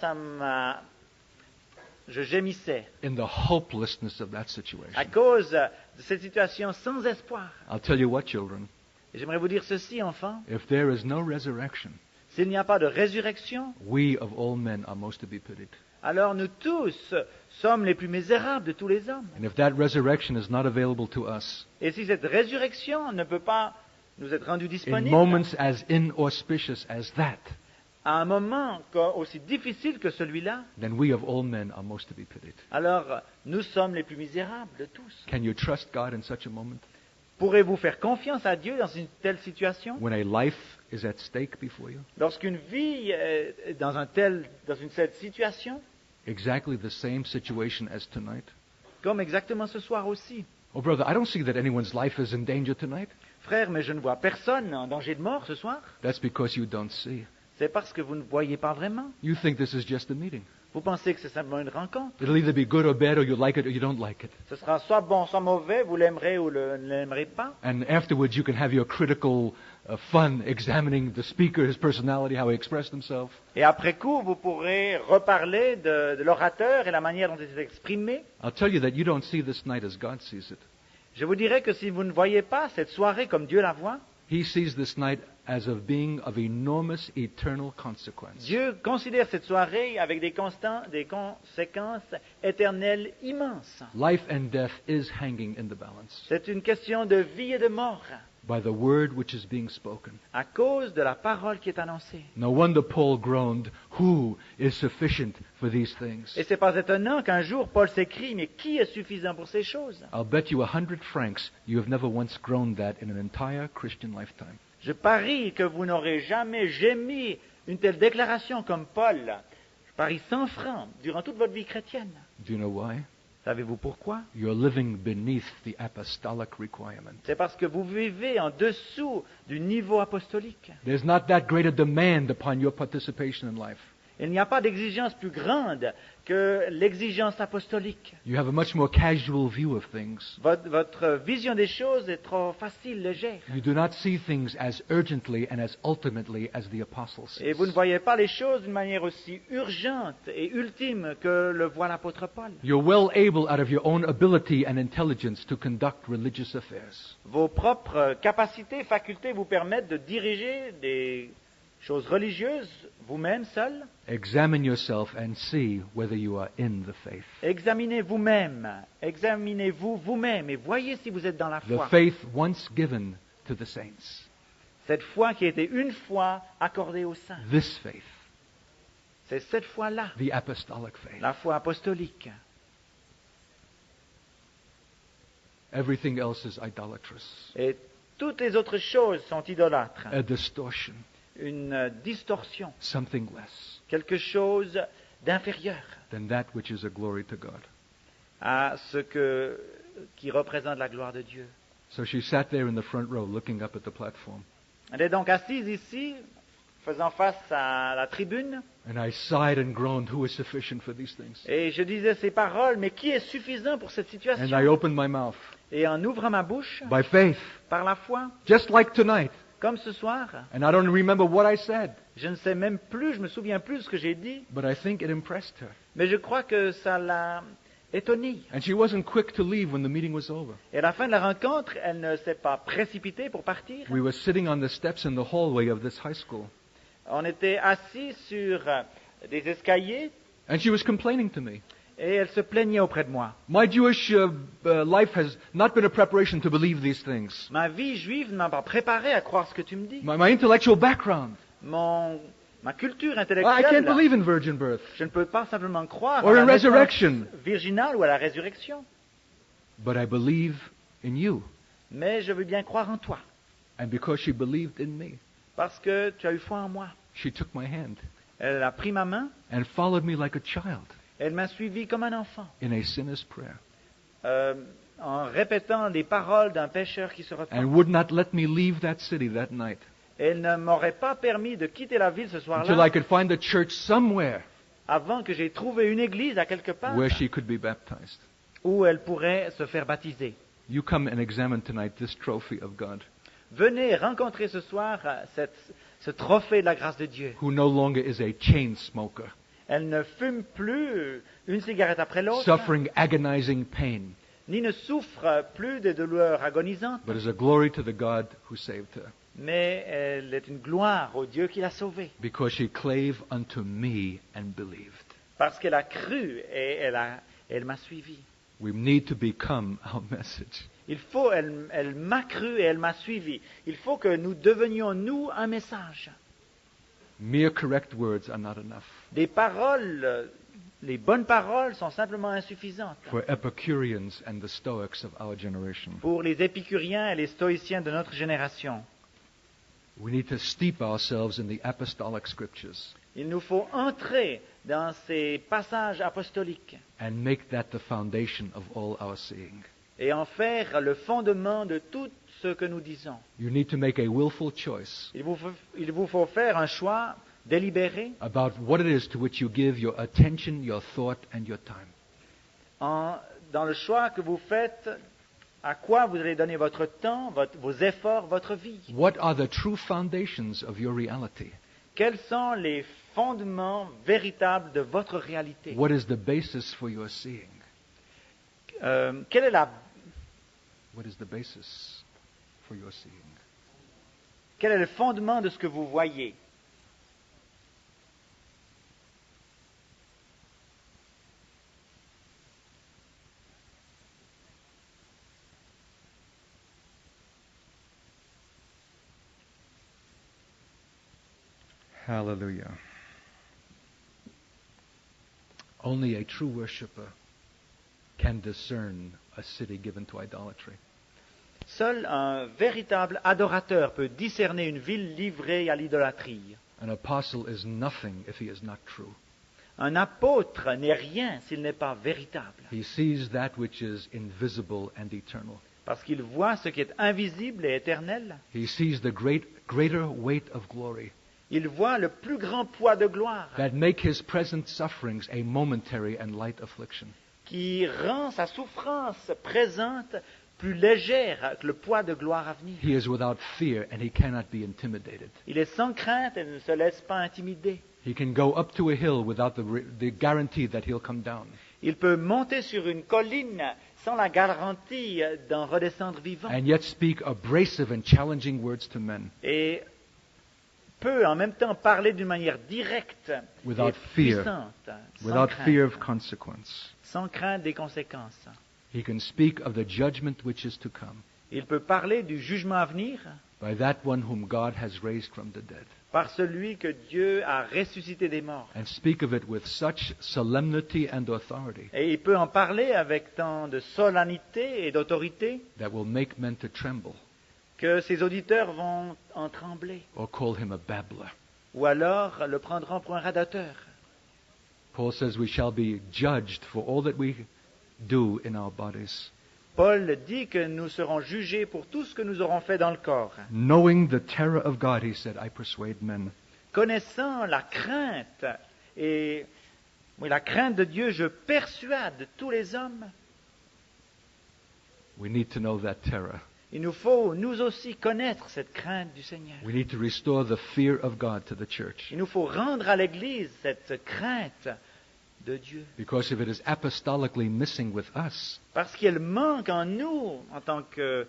je gémissais in the hopelessness of that à situation. cause de cette situation sans espoir. I'll tell you what, children. Et j'aimerais vous dire ceci, enfants. If there is no resurrection, S'il n'y a pas de résurrection, we of all men are most to be pitied. alors nous tous sommes les plus misérables de tous les hommes. And if that resurrection is not available to us Et si cette résurrection ne peut pas nous être rendue in disponible moments as inauspicious as that, à un moment aussi difficile que celui-là, then we of all men are most to be pitied. alors nous sommes les plus misérables de tous. Can you trust God in such a moment? Pourrez-vous faire confiance à Dieu dans une telle situation? When a life is at stake before you? Lorsqu'une vie est dans une telle situation, Exactly the same situation as tonight? comme exactement ce soir aussi. Oh, brother, I don't see that anyone's life is in danger tonight. Frère, mais je ne vois personne en danger de mort ce soir. That's because you don't see. C'est parce que vous ne voyez pas vraiment. You think this is just a meeting. Vous pensez que c'est simplement une rencontre. It'll either be good or bad, or you like it or you don't like it. Ce sera soit bon, soit mauvais, vous l'aimerez ou ne l'aimerez pas. And afterwards, you can have your critical fun examining the speaker, his personality, how he expressed himself. Et après coup, vous pourrez reparler de l'orateur et la manière dont il s'est exprimé. I'll tell you that you don't see this night as God sees it. Je vous dirais que si vous ne voyez pas cette soirée comme Dieu la voit, He sees this night as of being of enormous eternal consequence. Dieu considère cette soirée avec des conséquences éternelles immenses. Life and death is hanging in the balance C'est une question de vie et de mort by the word which is being spoken. à cause de la parole qui est annoncée. No wonder Paul groaned, "Who is sufficient for these things?" Et c'est pas étonnant qu'un jour Paul s'écrie, mais qui est suffisant pour ces choses? I'll bet you 100 francs you have never once groaned that in an entire Christian lifetime. Je parie que vous n'aurez jamais gémi une telle déclaration comme Paul. Je parie 100 francs durant toute votre vie chrétienne. Do you know why? Savez-vous pourquoi? You're living beneath the apostolic requirement. C'est parce que vous vivez en dessous du niveau apostolique. There's not that great a demand upon your participation in life. Il n'y a pas d'exigence plus grande que l'exigence apostolique. You have a much more casual view of things. Votre vision des choses est trop facile, légère. You do not see things as urgently and as ultimately as the apostles. Et vous ne voyez pas les choses d'une manière aussi urgente et ultime que le voit l'apôtre Paul. You're well able, out of your own ability and intelligence, to conduct religious affairs. Vos propres capacités, facultés vous permettent de diriger des choses religieuses vous-même seul. Examine yourself and see whether you are in the faith. Examinez vous-même, examinez-vous vous-même et voyez si vous êtes dans la The foi. faith once given to the saints. Cette foi qui a été une fois accordée aux saints. This faith, C'est cette foi-là, the apostolic faith. la foi apostolique. Everything else is idolatrous. Et toutes les autres choses sont idolâtres. A distortion, Une distorsion, something less quelque chose d'inférieur than that which is a glory to God. à qui représente la gloire de Dieu. So she sat there in the front row looking up at the platform. Elle est donc assise ici, faisant face à la tribune, And I sighed and groaned, who is sufficient for these things? et je disais ces paroles, mais qui est suffisant pour cette And I situation? opened my mouth. Et en ouvrant ma bouche, By faith, par la foi, just like tonight. comme ce soir, And I don't remember what I said, je ne sais même plus, je me souviens plus de ce que j'ai dit, but I think it impressed her. mais je crois que ça l'a étonnée. And she wasn't quick to leave when the meeting was over. Et à la fin de la rencontre, elle ne s'est pas précipitée pour partir. We were sitting on the steps in the hallway of this high school. On était assis sur des escaliers And she was complaining to me. et elle se plaignait auprès de moi. My Jewish life has not been a preparation to believe these things. Ma vie juive ne m'a pas préparé à croire ce que tu me dis. My intellectual background. Ma culture I can't intellectuelle, believe in virgin birth. je ne peux pas simplement croire Or à la in naissance resurrection. virginale ou à la résurrection. But I believe in you. Mais je veux bien croire en toi, And because she believed in me, parce que tu as eu foi en moi. she took my hand Elle a pris ma main, and followed me like a child elle m'a suivi comme un enfant, in a sinner's prayer. en répétant les paroles d'un pécheur qui se repent. And would not let me leave that city that night Elle ne m'aurait pas permis de quitter la ville ce until soir-là I could find a church somewhere avant que j'ai trouvé une église à quelque part where she could be baptized. où elle pourrait se faire baptiser. You come and examine tonight this trophy of God, Venez rencontrer ce soir ce trophée de la grâce de Dieu. who no longer is a chain smoker, Elle ne fume plus une cigarette après l'autre, suffering agonizing pain, ni ne souffre plus de douleurs agonisantes, but is a glory to the God who saved her, mais elle est une gloire au Dieu qui l'a sauvée, because she clave unto me and believed. parce qu'elle a cru et elle m'a suivi. We need to become our message. Elle m'a cru et elle m'a suivi. Il faut que nous devenions, nous, un message. Mere correct words are not enough Des paroles, les bonnes paroles sont simplement insuffisantes for Epicureans and the Stoics of our generation. pour les épicuriens et les stoïciens de notre génération. We need to steep ourselves in the apostolic scriptures Il nous faut entrer dans ces passages apostoliques and make that the foundation of all our seeing. et en faire le fondement de tout ce que nous disons. You need to make a willful choice Il vous faut faire un choix délibéré about what it is to which you give your attention, your thought, and your time. dans le choix que vous faites, à quoi vous allez donner votre temps, vos efforts, votre vie. What are the true foundations of your reality? Quels sont les fondements véritables de votre réalité? What is the basis for your seeing? Quelle est What is the basis for your seeing? quel est le fondement de ce que vous voyez? Hallelujah. Only a true worshiper can discern a city given to idolatry. Seul un véritable adorateur peut discerner une ville livrée à l'idolâtrie. An apostle is nothing if he is not true. Un apôtre n'est rien s'il n'est pas véritable, He sees that which is invisible and eternal. parce qu'il voit ce qui est invisible et éternel. He sees the greater weight of glory. Il voit le plus grand poids de gloire that make his present sufferings a momentary and light affliction. qui rend sa souffrance présente plus légère que le poids de gloire à venir. He is without fear and he cannot be intimidated. Il est sans crainte et ne se laisse pas intimider. He can go up to a hill without the guarantee that he'll come down. Il peut monter sur une colline sans la garantie d'en redescendre vivant. And yet speak abrasive and challenging words to men Et peut en même temps parler d'une manière directe Without et fear. puissante, without fear of consequence. sans crainte des conséquences. He can speak of the judgment which is to come Il peut parler du jugement à venir by that one whom God has raised from the dead, par celui que Dieu a ressuscité des morts. and speak of it with such solemnity and authority Et il peut en parler avec tant de solennité et d'autorité that will make men to tremble que ses auditeurs vont en trembler, or call him a babbler. ou alors le prendront pour un radateur. Paul says we shall be judged for all that we do in our bodies, Paul dit que nous serons jugés pour tout ce que nous aurons fait dans le corps. knowing the terror of God. He said, I persuade men. Connaissant la crainte, et oui, la crainte de Dieu, je persuade tous les hommes. We need to know that terror. Il nous faut, nous aussi, connaître cette crainte du Seigneur. We need to restore the fear of God to the church. Il nous faut rendre à l'Église cette crainte de Dieu. Because if it is apostolically missing with us, Parce qu'elle manque en nous, en tant que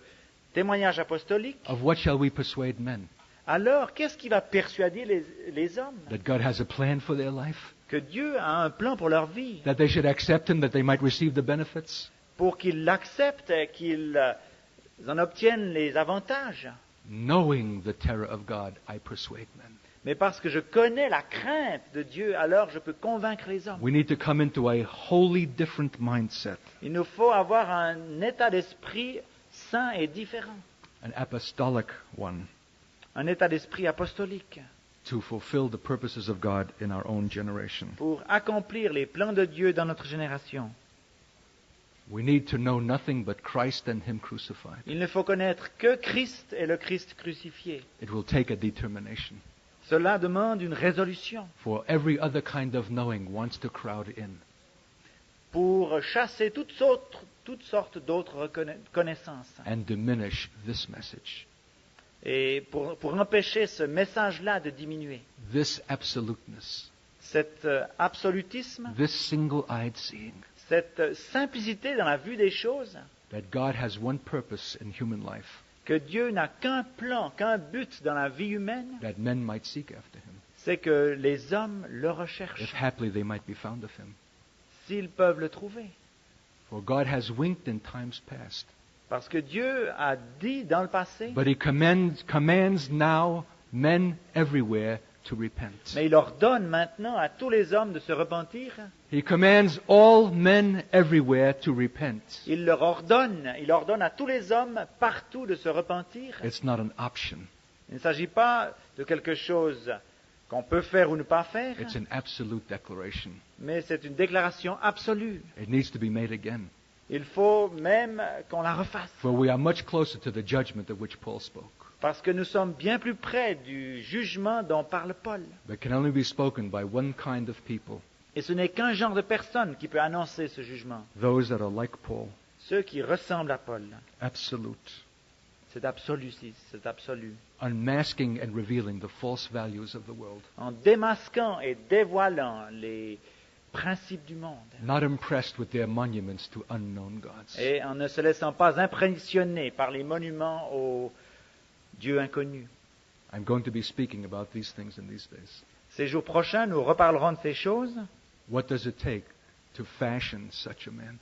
témoignage apostolique, of what shall we persuade men? alors qu'est-ce qui va persuader les hommes? That God has a plan for their life? Que Dieu a un plan pour leur vie, That they should accept Him, that they might receive the benefits? pour qu'ils l'acceptent et qu'ils en obtiennent les avantages. Knowing the terror of God, I persuade men. Mais parce que je connais la crainte de Dieu, alors je peux convaincre les hommes. We need to come into a wholly different mindset, Il nous faut avoir un état d'esprit saint et différent, an apostolic one, un état d'esprit apostolique, to fulfill the purposes of God in our own generation. pour accomplir les plans de Dieu dans notre génération. We need to know nothing but Christ and Him crucified. Il ne faut connaître que Christ et le Christ crucifié. It will take a determination. Cela demande une résolution For every other kind of knowing wants to crowd in. pour chasser toutes sortes d'autres connaissances And diminish this message, et pour empêcher ce message-là de diminuer. this absoluteness, Cet absolutisme, this single-eyed seeing, cette simplicité dans la vue des choses, that God has one purpose in human life, que Dieu n'a qu'un plan, qu'un but dans la vie humaine, that men might seek after Him, c'est que les hommes le if recherchent, haply they might be found of Him. s'ils peuvent le trouver. For God has winked in times past, Parce que Dieu a dit dans le passé, but He commands now men everywhere to repent. mais il ordonne maintenant à tous les hommes de se repentir. He commands all men everywhere to repent. Il ordonne à tous les hommes partout de se repentir. It's not an option. Il ne s'agit pas de quelque chose qu'on peut faire ou ne pas faire, It's an absolute declaration. mais c'est une déclaration absolue. It needs to be made again. Il faut même qu'on la refasse, For we are much closer to the judgment of which Paul spoke, parce que nous sommes bien plus près du jugement dont parle Paul. but can only be spoken by one kind of people, Et ce n'est qu'un genre de personne qui peut annoncer ce jugement, those that are like Paul, ceux qui ressemblent à Paul. absolute, C'est absolu, c'est absolu. unmasking and revealing the false values of the world, En démasquant et dévoilant les principes du monde, not impressed with their monuments to unknown gods. et en ne se laissant pas impressionner par les monuments aux dieux inconnus. I'm going to be speaking about these things in these days. Ces jours prochains, nous reparlerons de ces choses. What does it take to fashion such a man?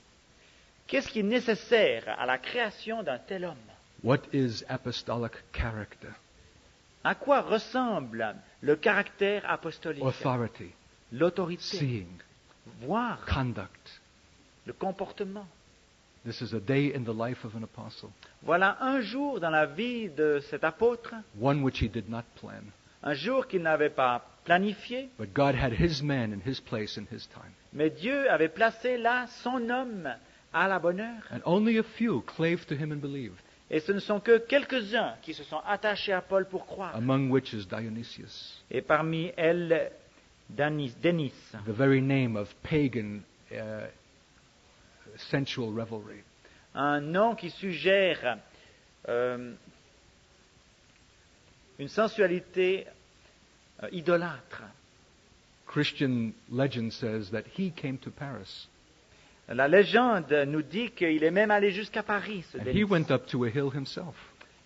Qu'est-ce qui est nécessaire à la création d'un tel homme? What is apostolic character, À quoi ressemble le caractère apostolique? authority, L'autorité, seeing, voir conduct? le comportement. This is a day in the life of an apostle, Voilà un jour dans la vie de cet apôtre, one which he did not plan. un jour qu'il n'avait pas planifié, But God had His man in His place in His time. mais Dieu avait placé là son homme à la bonne heure. And only a few clave to Him and believed. Et ce ne sont que quelques-uns qui se sont attachés à Paul pour croire. among which is Dionysius, Et parmi elles, Denis, the very name of pagan sensual revelry. un nom qui suggère une sensualité idolâtre. Christian legend says that he came to Paris, La légende nous dit qu'il est même allé jusqu'à Paris, ce and Denis. he went up to a hill himself,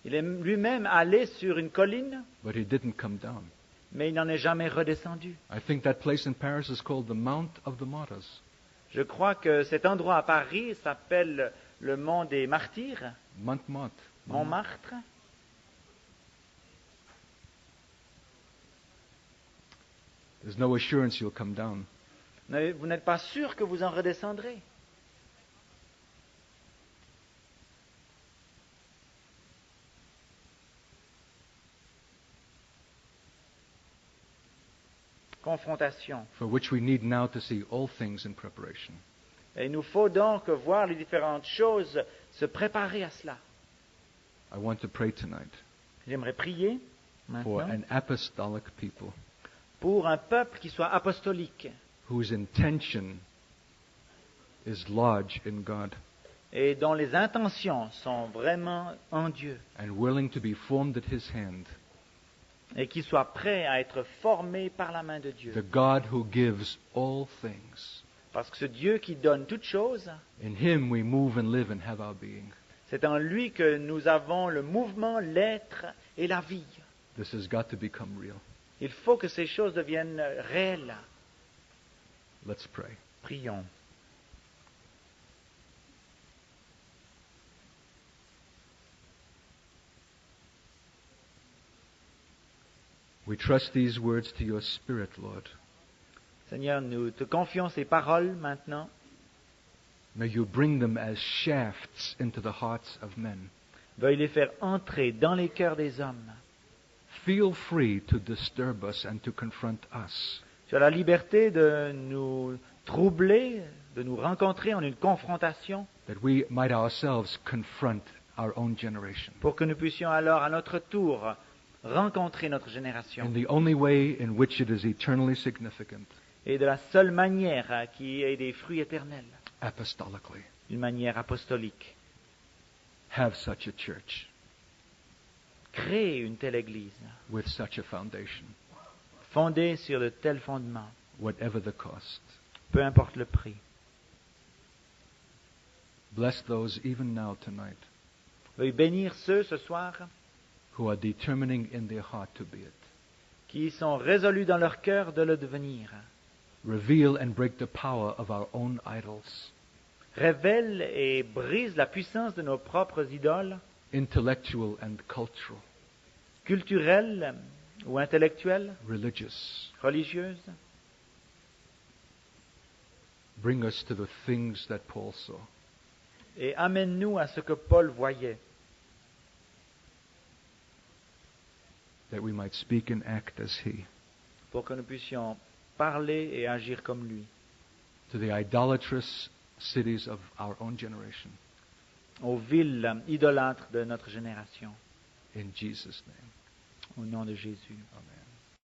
Il est lui-même allé sur une colline, but he didn't come down. mais il n'en est jamais redescendu. I think that place in Paris is called the Mount of the Martyrs. Je crois que cet endroit à Paris s'appelle le mont des Martyrs, Montmartre. Montmartre. There's no assurance you'll come down. Vous n'êtes pas sûr que vous en redescendrez. Confrontation. For which we need now to see all things in preparation. Et il nous faut donc voir les différentes choses, se préparer à cela. I want to pray tonight J'aimerais prier for maintenant an apostolic people pour un peuple qui soit apostolique whose intention is large in God et dont les intentions sont vraiment en Dieu and willing to be formed at His hand. et qui soit prêt à être formé par la main de Dieu. The God who gives all things. Parce que ce Dieu qui donne toutes choses, In Him we move and live and have our being. c'est en lui que nous avons le mouvement, l'être et la vie. This has got to become real. Il faut que ces choses deviennent réelles. Let's pray. Prions. We trust these words to your Spirit, Lord. Seigneur, nous te confions ces paroles maintenant. May you bring them as shafts into the hearts of men. Veuille les faire entrer dans les cœurs des hommes. Feel free to disturb us and to confront us. Tu as la liberté de nous troubler, de nous rencontrer en une confrontation That we might ourselves confront our own generation. pour que nous puissions alors à notre tour rencontrer notre génération. In the only way in which it is eternally significant, Et de la seule manière qui ait des fruits éternels, apostolically. d'une manière apostolique. Have such a church Créer une telle Église, with such a foundation, fondée sur de tels fondements, whatever the cost. peu importe le prix. Bless those even now tonight Veuille bénir ceux ce soir who are determining in their heart to be it. qui sont résolus dans leur cœur de le devenir. Reveal and break the power of our own idols, Révèle et brise la puissance de nos propres idoles, intellectual and cultural, culturelles ou intellectuelles, religious. religieuses. Bring us to the things that Paul saw. Et amène-nous à ce que Paul voyait, That we might speak and act as he. pour que nous puissions parler et agir comme lui. To the idolatrous cities of our own generation. Aux villes idolâtres de notre génération. In Jesus' name. Au nom de Jésus. Amen.